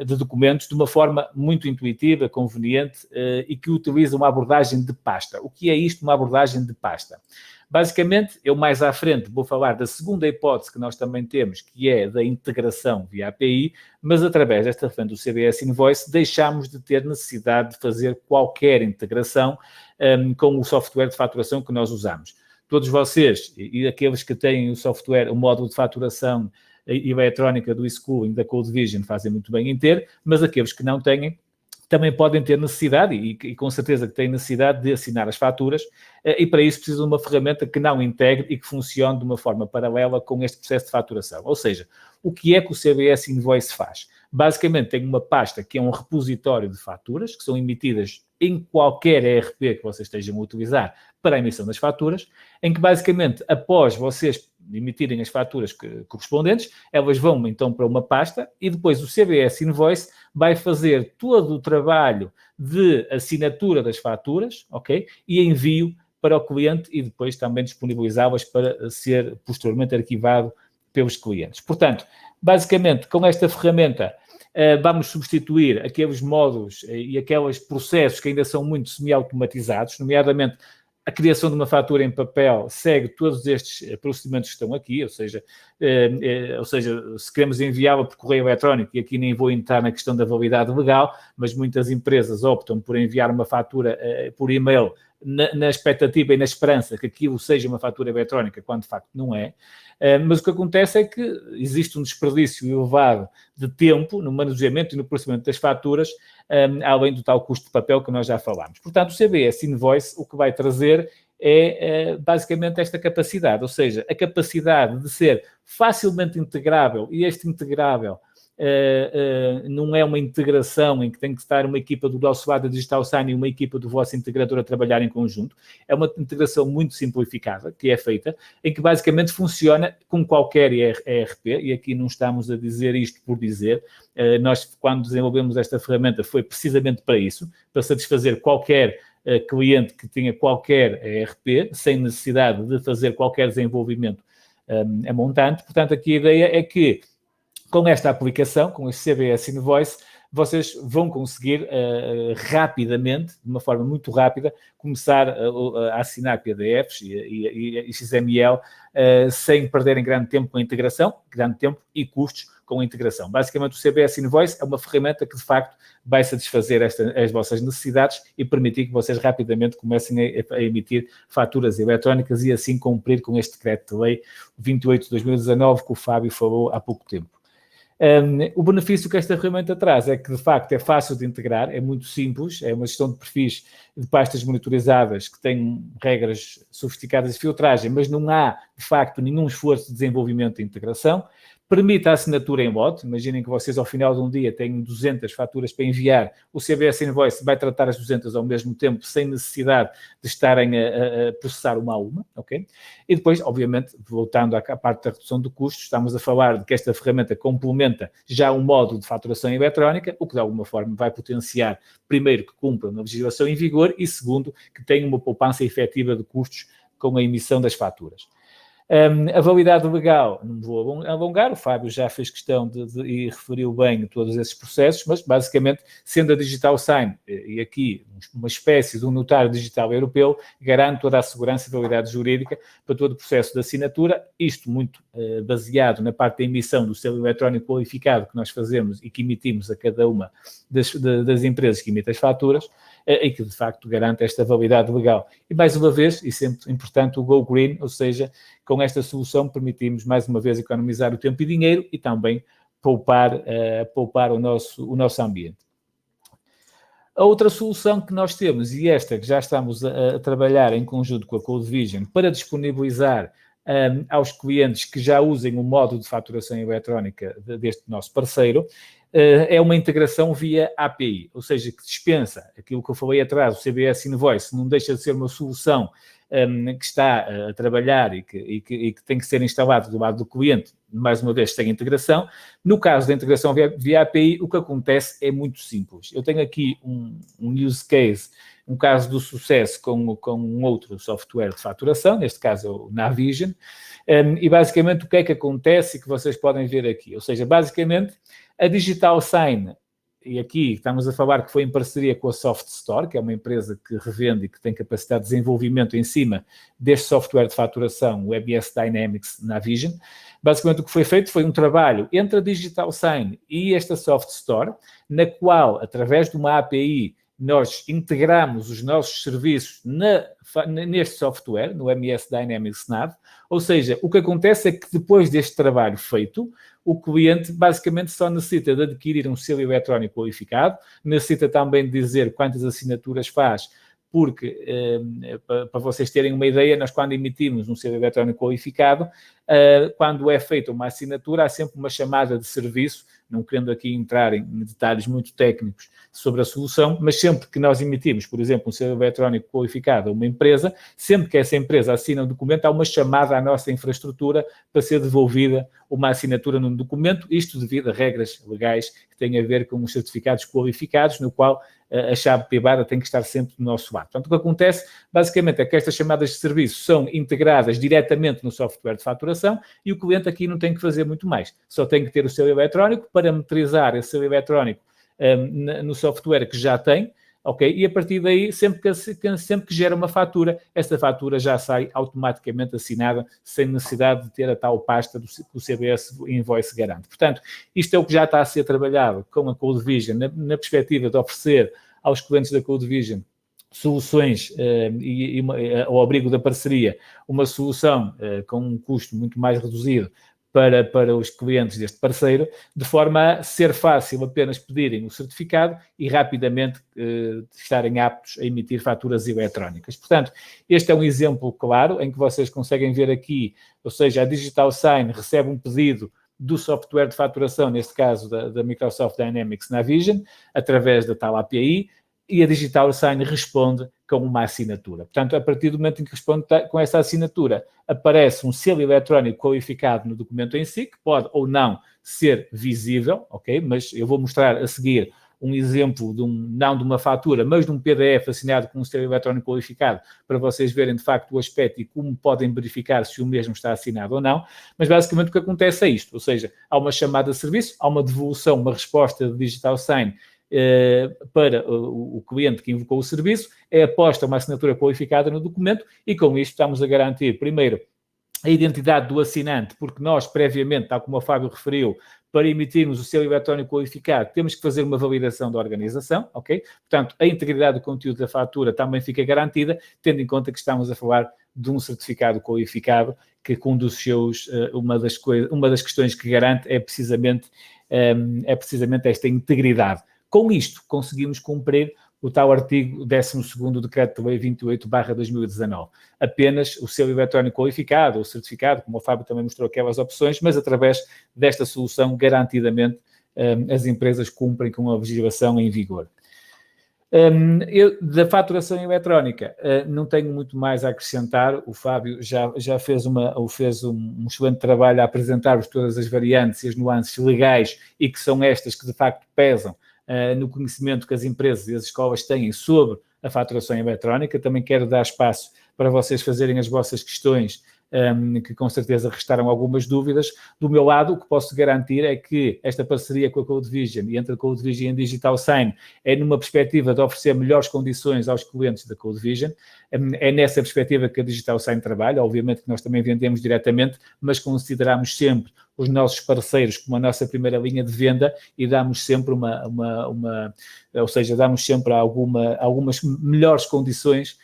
de documentos de uma forma muito intuitiva, conveniente, e que utiliza uma abordagem de pasta. O que é isto, uma abordagem de pasta? Basicamente, eu mais à frente vou falar da segunda hipótese que nós também temos, que é da integração via API, mas através desta ferramenta do CBS Invoice deixamos de ter necessidade de fazer qualquer integração com o software de faturação que nós usamos. Todos vocês e aqueles que têm o software, o módulo de faturação eletrónica do eSchooling, da CodeVision, fazem muito bem em ter, mas aqueles que não têm também podem ter necessidade, e com certeza que têm necessidade de assinar as faturas, e para isso precisam de uma ferramenta que não integre e que funcione de uma forma paralela com este processo de faturação. Ou seja, o que é que o CBS Invoice faz? Basicamente tem uma pasta que é um repositório de faturas, que são emitidas em qualquer ERP que vocês estejam a utilizar para a emissão das faturas, em que basicamente, após vocês emitirem as faturas correspondentes, elas vão então para uma pasta, e depois o CBS Invoice vai fazer todo o trabalho de assinatura das faturas, ok? E envio para o cliente, e depois também disponibilizá-las para ser posteriormente arquivado pelos clientes. Portanto, basicamente, com esta ferramenta, vamos substituir aqueles módulos e aqueles processos que ainda são muito semi-automatizados, nomeadamente a criação de uma fatura em papel segue todos estes procedimentos que estão aqui, ou seja, se queremos enviá-la por correio eletrónico, e aqui nem vou entrar na questão da validade legal, mas muitas empresas optam por enviar uma fatura por e-mail na expectativa e na esperança que aquilo seja uma fatura eletrónica, quando de facto não é. Mas o que acontece é que existe um desperdício elevado de tempo no manuseamento e no processamento das faturas, além do tal custo de papel que nós já falámos. Portanto, o CBS Invoice o que vai trazer é basicamente esta capacidade, ou seja, a capacidade de ser facilmente integrável, e este integrável não é uma integração em que tem que estar uma equipa do nosso lado da Digital Sign e uma equipa do vosso integrador a trabalhar em conjunto. É uma integração muito simplificada que é feita, em que basicamente funciona com qualquer ERP, e aqui não estamos a dizer isto por dizer. Nós, quando desenvolvemos esta ferramenta, foi precisamente para isso, para satisfazer qualquer cliente que tinha qualquer ERP, sem necessidade de fazer qualquer desenvolvimento a montante. Portanto, aqui a ideia é que, com esta aplicação, com este CBS Invoice, vocês vão conseguir rapidamente, de uma forma muito rápida, começar a assinar PDFs e XML sem perderem grande tempo com a integração, grande tempo e custos com a integração. Basicamente, o CBS Invoice é uma ferramenta que, de facto, vai satisfazer as vossas necessidades e permitir que vocês rapidamente comecem a emitir faturas eletrónicas e assim cumprir com este decreto de lei 28 de 2019 que o Fábio falou há pouco tempo. O benefício que esta ferramenta traz é que, de facto, é fácil de integrar, é muito simples, é uma gestão de perfis de pastas monitorizadas que tem regras sofisticadas de filtragem, mas não há, de facto, nenhum esforço de desenvolvimento e integração. Permite a assinatura em lote. Imaginem que vocês, ao final de um dia, têm 200 faturas para enviar. O CBS Invoice vai tratar as 200 ao mesmo tempo, sem necessidade de estarem a processar uma a uma, ok? E depois, obviamente, voltando à parte da redução de custos, estamos a falar de que esta ferramenta complementa já um módulo de faturação eletrónica, o que de alguma forma vai potenciar, primeiro, que cumpra uma legislação em vigor e, segundo, que tenha uma poupança efetiva de custos com a emissão das faturas. A validade legal, não vou alongar, o Fábio já fez questão e referiu bem todos esses processos, mas basicamente, sendo a Digital Sign, e aqui uma espécie de um notário digital europeu, garante toda a segurança e validade jurídica para todo o processo de assinatura, isto muito baseado na parte da emissão do selo eletrónico qualificado que nós fazemos e que emitimos a cada uma das empresas que emitem as faturas, e que, de facto, garante esta validade legal. E, mais uma vez, e sempre importante, o Go Green, ou seja, com esta solução permitimos, mais uma vez, economizar o tempo e dinheiro e também poupar o nosso ambiente. A outra solução que nós temos, e esta que já estamos a trabalhar em conjunto com a CodeVision, para disponibilizar aos clientes que já usem o módulo de faturação eletrónica deste nosso parceiro, é uma integração via API, ou seja, que dispensa aquilo que eu falei atrás, o CBS Invoice, não deixa de ser uma solução que está a trabalhar e que tem que ser instalado do lado do cliente, mais uma vez sem integração. No caso da integração via API, o que acontece é muito simples. Eu tenho aqui um use case, um caso do sucesso com um outro software de faturação, neste caso é o Navision, e basicamente o que é que acontece e que vocês podem ver aqui? Ou seja, basicamente a Digital Sign, e aqui estamos a falar que foi em parceria com a Soft Store, que é uma empresa que revende e que tem capacidade de desenvolvimento em cima deste software de faturação, o MES Dynamics Navision. Basicamente o que foi feito foi um trabalho entre a Digital Sign e esta Soft Store, na qual, através de uma API, nós integramos os nossos serviços neste software, no MES Dynamics Nav, ou seja, o que acontece é que depois deste trabalho feito, o cliente basicamente só necessita de adquirir um selo eletrónico qualificado, necessita também de dizer quantas assinaturas faz, porque, para vocês terem uma ideia, nós quando emitimos um selo eletrónico qualificado, quando é feita uma assinatura, há sempre uma chamada de serviço, não querendo aqui entrar em detalhes muito técnicos sobre a solução, mas sempre que nós emitimos, por exemplo, um selo eletrónico qualificado a uma empresa, sempre que essa empresa assina um documento, há uma chamada à nossa infraestrutura para ser devolvida uma assinatura num documento, isto devido a regras legais que têm a ver com os certificados qualificados, no qual a chave privada tem que estar sempre do nosso lado. Portanto, o que acontece, basicamente, é que estas chamadas de serviço são integradas diretamente no software de faturação e o cliente aqui não tem que fazer muito mais. Só tem que ter o selo eletrónico, parametrizar esse selo eletrónico no software que já tem, ok? E a partir daí, sempre que gera uma fatura, esta fatura já sai automaticamente assinada, sem necessidade de ter a tal pasta que o CBS Invoice garante. Portanto, isto é o que já está a ser trabalhado com a CodeVision, na perspectiva de oferecer aos clientes da CodeVision soluções ao abrigo da parceria, uma solução com um custo muito mais reduzido para os clientes deste parceiro, de forma a ser fácil apenas pedirem o certificado e rapidamente estarem aptos a emitir faturas eletrónicas. Portanto, este é um exemplo claro em que vocês conseguem ver aqui, ou seja, a Digital Sign recebe um pedido do software de faturação, neste caso da Microsoft Dynamics Navision, através da tal API, e a Digital Sign responde com uma assinatura. Portanto, a partir do momento em que responde com essa assinatura, aparece um selo eletrónico qualificado no documento em si, que pode ou não ser visível, ok? Mas eu vou mostrar a seguir um exemplo não de uma fatura, mas de um PDF assinado com um selo eletrónico qualificado, para vocês verem de facto o aspecto e como podem verificar se o mesmo está assinado ou não. Mas basicamente o que acontece é isto, ou seja, há uma chamada de serviço, há uma devolução, uma resposta de Digital Sign para o cliente que invocou o serviço, é aposta uma assinatura qualificada no documento e com isto estamos a garantir, primeiro, a identidade do assinante, porque nós, previamente, tal como o Fábio referiu, para emitirmos o selo eletrónico qualificado, temos que fazer uma validação da organização, ok? Portanto, a integridade do conteúdo da fatura também fica garantida, tendo em conta que estamos a falar de um certificado qualificado, que com um dos seus, uma das questões que garante é precisamente esta integridade. Com isto, conseguimos cumprir o tal artigo 12º do Decreto-Lei 28/2019. Apenas o selo eletrónico qualificado, ou certificado, como o Fábio também mostrou aquelas opções, mas através desta solução, garantidamente, as empresas cumprem com a legislação em vigor. Da faturação eletrónica, não tenho muito mais a acrescentar. O Fábio já fez um excelente trabalho a apresentar-vos todas as variantes e as nuances legais e que são estas que, de facto, pesam no conhecimento que as empresas e as escolas têm sobre a faturação eletrónica. Também quero dar espaço para vocês fazerem as vossas questões, que com certeza restaram algumas dúvidas. Do meu lado, o que posso garantir é que esta parceria com a CodeVision e entre a CodeVision e a Digital Sign é numa perspectiva de oferecer melhores condições aos clientes da CodeVision. É nessa perspectiva que a Digital Sign trabalha. Obviamente que nós também vendemos diretamente, mas consideramos sempre os nossos parceiros como a nossa primeira linha de venda e damos sempre damos sempre algumas melhores condições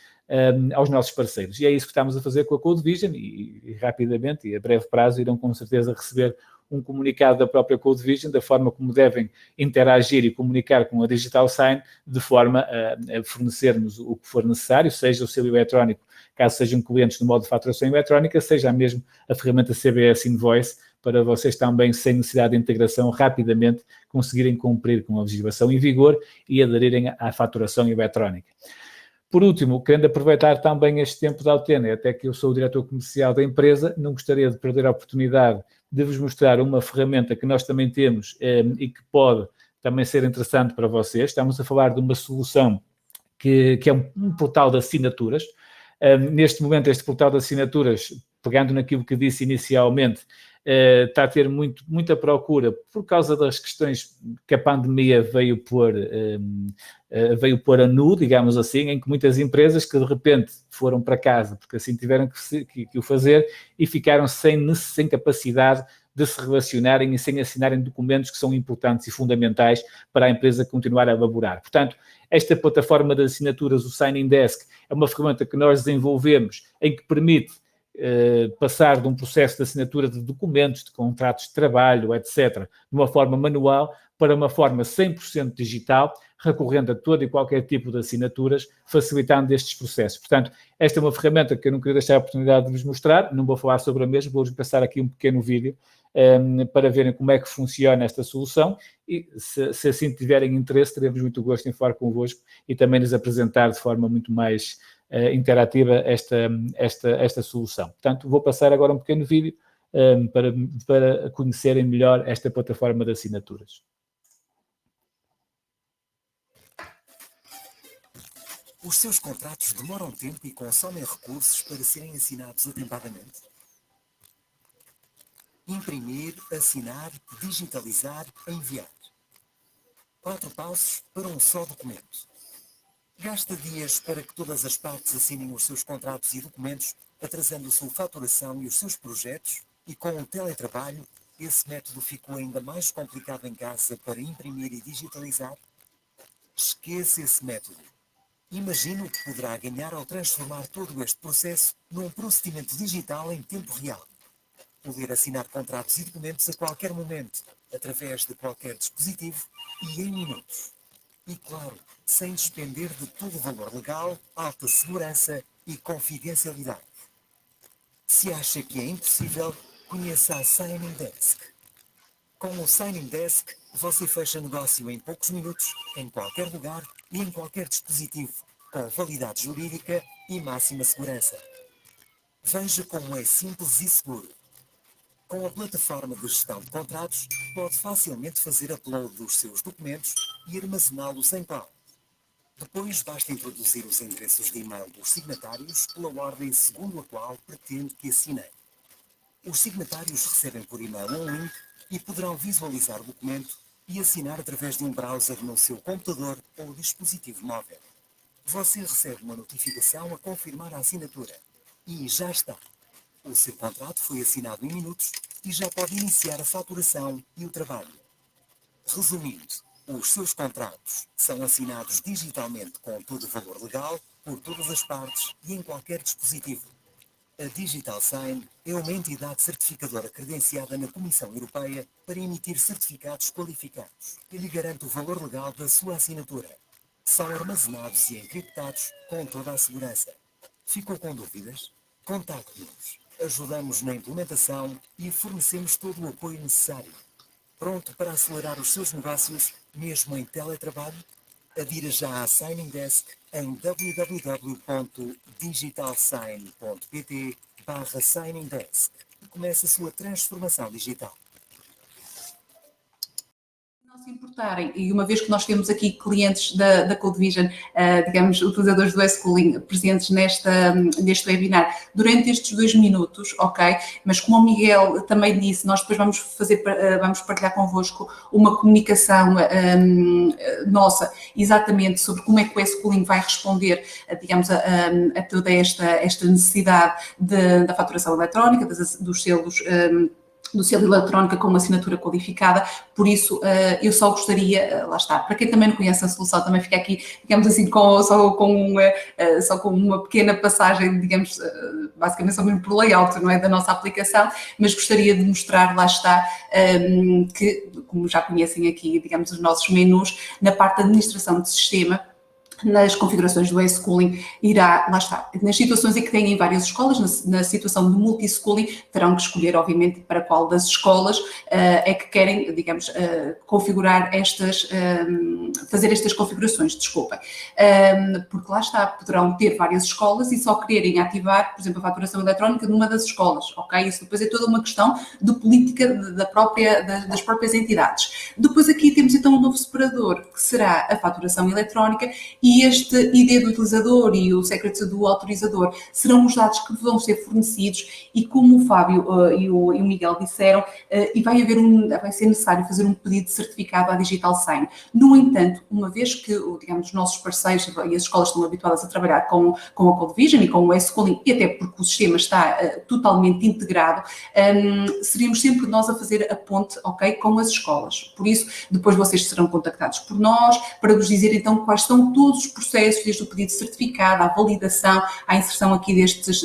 aos nossos parceiros. E é isso que estamos a fazer com a CodeVision e rapidamente e a breve prazo irão com certeza receber um comunicado da própria CodeVision da forma como devem interagir e comunicar com a Digital Sign de forma a fornecermos o que for necessário, seja o selo eletrónico, caso sejam clientes no modo de faturação eletrónica, seja mesmo a ferramenta CBS Invoice, para vocês também, sem necessidade de integração, rapidamente conseguirem cumprir com a legislação em vigor e aderirem à faturação eletrónica. Por último, querendo aproveitar também este tempo da Altena, até que eu sou o diretor comercial da empresa, não gostaria de perder a oportunidade de vos mostrar uma ferramenta que nós também temos e que pode também ser interessante para vocês. Estamos a falar de uma solução que é um portal de assinaturas. Neste momento, este portal de assinaturas, pegando naquilo que disse inicialmente, está a ter muita procura por causa das questões que a pandemia veio pôr a nu, digamos assim, em que muitas empresas que de repente foram para casa porque assim tiveram que o fazer e ficaram sem capacidade de se relacionarem e sem assinarem documentos que são importantes e fundamentais para a empresa continuar a elaborar. Portanto, esta plataforma de assinaturas, o Signing Desk, é uma ferramenta que nós desenvolvemos em que permite passar de um processo de assinatura de documentos, de contratos de trabalho, etc., de uma forma manual para uma forma 100% digital, recorrendo a todo e qualquer tipo de assinaturas, facilitando estes processos. Portanto, esta é uma ferramenta que eu não queria deixar a oportunidade de vos mostrar, não vou falar sobre a mesma, vou-vos passar aqui um pequeno vídeo para verem como é que funciona esta solução e, se assim tiverem interesse, teremos muito gosto em falar convosco e também lhes apresentar de forma muito mais interativa esta solução. Portanto, vou passar agora um pequeno vídeo para conhecerem melhor esta plataforma de assinaturas. Os seus contratos demoram tempo e consomem recursos para serem assinados atempadamente? Imprimir, assinar, digitalizar, enviar. 4 passos para um só documento. Gasta dias para que todas as partes assinem os seus contratos e documentos, atrasando a sua faturação e os seus projetos, e com o teletrabalho, esse método ficou ainda mais complicado em casa para imprimir e digitalizar? Esqueça esse método. Imagine o que poderá ganhar ao transformar todo este processo num procedimento digital em tempo real. Poder assinar contratos e documentos a qualquer momento, através de qualquer dispositivo e em minutos. E claro, sem despender de todo o valor legal, alta segurança e confidencialidade. Se acha que é impossível, conheça a Signing Desk. Com o Signing Desk, você fecha negócio em poucos minutos, em qualquer lugar e em qualquer dispositivo, com validade jurídica e máxima segurança. Veja como é simples e seguro. Com a plataforma de gestão de contratos, pode facilmente fazer upload dos seus documentos e armazená-los em cloud. Depois basta introduzir os endereços de e-mail dos signatários pela ordem segundo a qual pretende que assinem. Os signatários recebem por e-mail um link e poderão visualizar o documento e assinar através de um browser no seu computador ou dispositivo móvel. Você recebe uma notificação a confirmar a assinatura. E já está! O seu contrato foi assinado em minutos e já pode iniciar a faturação e o trabalho. Resumindo, os seus contratos são assinados digitalmente com todo o valor legal, por todas as partes e em qualquer dispositivo. A Digital Sign é uma entidade certificadora credenciada na Comissão Europeia para emitir certificados qualificados que lhe garante o valor legal da sua assinatura. São armazenados e encriptados com toda a segurança. Ficou com dúvidas? Contacte-nos. Ajudamos na implementação e fornecemos todo o apoio necessário. Pronto para acelerar os seus negócios, mesmo em teletrabalho? Adira já à Signing Desk em www.digitalsign.pt/signingdesk e comece a sua transformação digital. Se importarem, e uma vez que nós temos aqui clientes da CodeVision, digamos, utilizadores do S-Cooling presentes neste webinar, durante estes 2 minutos, ok? Mas como o Miguel também disse, nós depois vamos partilhar convosco uma comunicação nossa, exatamente sobre como é que o S-Cooling vai responder, digamos, a toda esta necessidade da faturação eletrónica, dos selos do selo eletrónica com uma assinatura qualificada, por isso eu só gostaria, lá está, para quem também não conhece a solução, também fica aqui, digamos assim, só com uma pequena passagem, digamos, basicamente só mesmo por layout, não é, da nossa aplicação, mas gostaria de mostrar, lá está, que, como já conhecem aqui, digamos, os nossos menus, na parte da administração de sistema, nas configurações do S-Cooling, irá, lá está, nas situações em que têm várias escolas, na situação de multi-schooling, terão que escolher, obviamente, para qual das escolas é que querem, digamos, configurar fazer estas configurações, desculpem. Porque lá está, poderão ter várias escolas e só quererem ativar, por exemplo, a faturação eletrónica numa das escolas, ok? Isso depois é toda uma questão de política das próprias entidades. Depois aqui temos então um novo separador, que será a faturação eletrónica, e este ID do utilizador e o secret do autorizador serão os dados que vão ser fornecidos e como o Fábio e o Miguel disseram, e vai ser necessário fazer um pedido de certificado à Digital Sign. No entanto, uma vez que, digamos, os nossos parceiros e as escolas estão habituadas a trabalhar com a CodeVision e com o S-Cooling, e até porque o sistema está totalmente integrado, seríamos sempre nós a fazer a ponte, ok, com as escolas. Por isso, depois vocês serão contactados por nós para vos dizer então quais são todos os processos, desde o pedido de certificado, à validação, à inserção aqui destas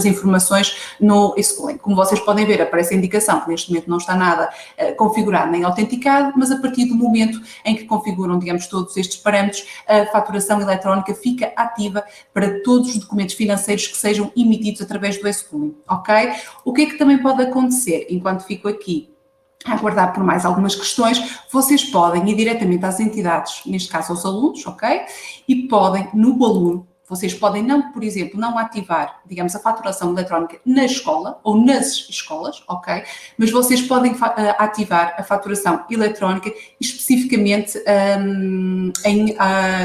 informações no S-Cooling. Como vocês podem ver, aparece a indicação que neste momento não está nada configurado nem autenticado, mas a partir do momento em que configuram, digamos, todos estes parâmetros, a faturação eletrónica fica ativa para todos os documentos financeiros que sejam emitidos através do S-Cooling, ok? O que é que também pode acontecer enquanto fico aqui a aguardar por mais algumas questões? Vocês podem ir diretamente às entidades, neste caso aos alunos, ok? E podem, no aluno, vocês podem não, por exemplo, não ativar, digamos, a faturação eletrónica na escola ou nas escolas, ok? Mas vocês podem ativar a faturação eletrónica especificamente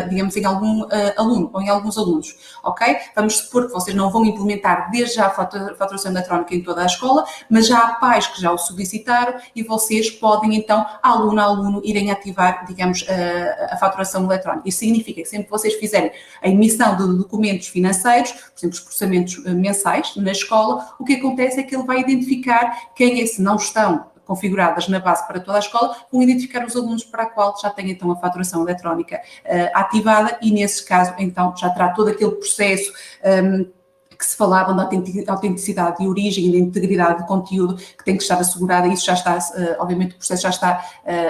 digamos, em algum aluno ou em alguns alunos, ok? Vamos supor que vocês não vão implementar desde já a faturação eletrónica em toda a escola, mas já há pais que já o solicitaram e vocês podem, então, aluno a aluno, irem ativar, digamos, a faturação eletrónica. Isso significa que sempre que vocês fizerem a emissão de documentos financeiros, por exemplo, os processamentos mensais na escola, o que acontece é que ele vai identificar quem é, se não estão configuradas na base para toda a escola, vão identificar os alunos para a qual já tem então a faturação eletrónica ativada e nesse caso então já terá todo aquele processo que se falava da autenticidade e origem e da integridade de conteúdo que tem que estar assegurada, e isso já está, obviamente o processo já está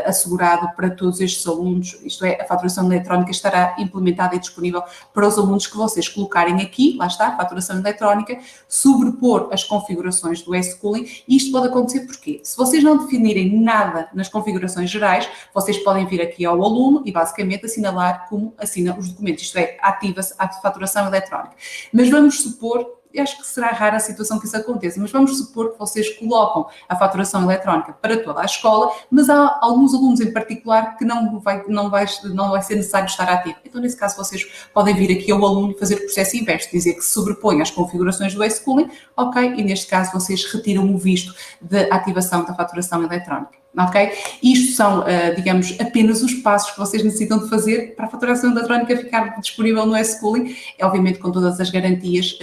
assegurado para todos estes alunos, isto é, a faturação eletrónica estará implementada e disponível para os alunos que vocês colocarem aqui, lá está, a faturação eletrónica, sobrepor as configurações do S-Cooling, e isto pode acontecer porque, se vocês não definirem nada nas configurações gerais, vocês podem vir aqui ao aluno e basicamente assinalar como assina os documentos, isto é, ativa-se a faturação eletrónica. Mas vamos supor, eu acho que será rara a situação que isso aconteça, mas vamos supor que vocês colocam a faturação eletrónica para toda a escola, mas há alguns alunos em particular que não vai ser necessário estar ativo. Então, nesse caso, vocês podem vir aqui ao aluno e fazer o processo inverso, dizer que se sobrepõe às configurações do e-schooling, ok, e neste caso vocês retiram o visto de ativação da faturação eletrónica. Ok? Isto são, digamos, apenas os passos que vocês necessitam de fazer para a faturação eletrónica ficar disponível no e-schooling, obviamente com todas as garantias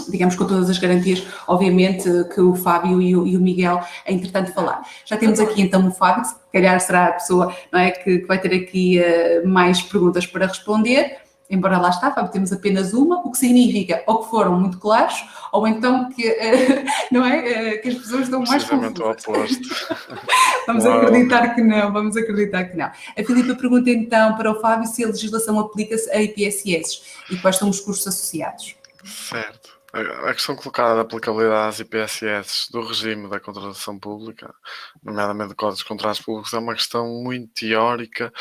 digamos, com todas as garantias, obviamente, que o Fábio e o Miguel, entretanto, falaram. Já temos aqui, então, o Fábio, que se calhar será a pessoa, não é, que vai ter aqui mais perguntas para responder. Embora lá está, Fábio, temos apenas uma, o que significa ou que foram muito claros, ou então que, não é, que as pessoas estão mais confusas. O oposto. Vamos acreditar que não, vamos acreditar que não. A Filipa pergunta então para o Fábio se a legislação aplica-se a IPSS e quais são os custos associados. Certo. A questão colocada da aplicabilidade às IPSS do regime da contratação pública, nomeadamente do Código dos Contratos Públicos, é uma questão muito teórica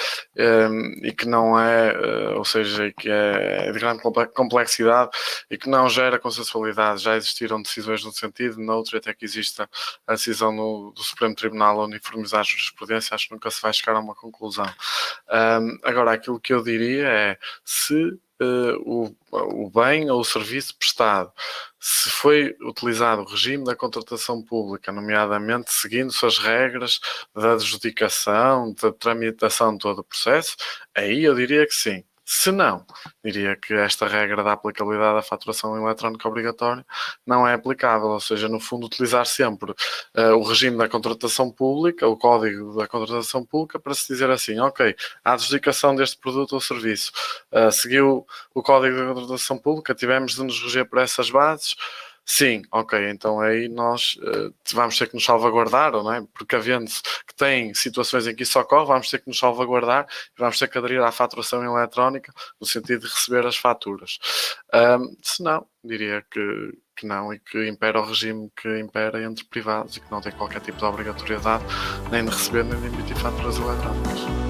e que não é, ou seja, que é de grande complexidade e que não gera consensualidade. Já existiram decisões num sentido, noutro, até que exista a decisão do Supremo Tribunal a uniformizar a jurisprudência, acho que nunca se vai chegar a uma conclusão. Agora, aquilo que eu diria é, se o bem ou o serviço prestado, se foi utilizado o regime da contratação pública, nomeadamente seguindo-se as regras da adjudicação, da tramitação de todo o processo, aí eu diria que sim. Se não, diria que esta regra da aplicabilidade da faturação eletrónica obrigatória não é aplicável, ou seja, no fundo, utilizar sempre o regime da contratação pública, o código da contratação pública, para se dizer assim, ok, a adjudicação deste produto ou serviço seguiu o código da contratação pública, tivemos de nos reger por essas bases. Sim, ok, então aí nós vamos ter que nos salvaguardar, não é? Porque havendo-se que tem situações em que isso ocorre, vamos ter que nos salvaguardar e vamos ter que aderir à faturação eletrónica no sentido de receber as faturas. Se não, diria que não e que impera o regime que impera entre privados e que não tem qualquer tipo de obrigatoriedade nem de receber nem de emitir faturas eletrónicas.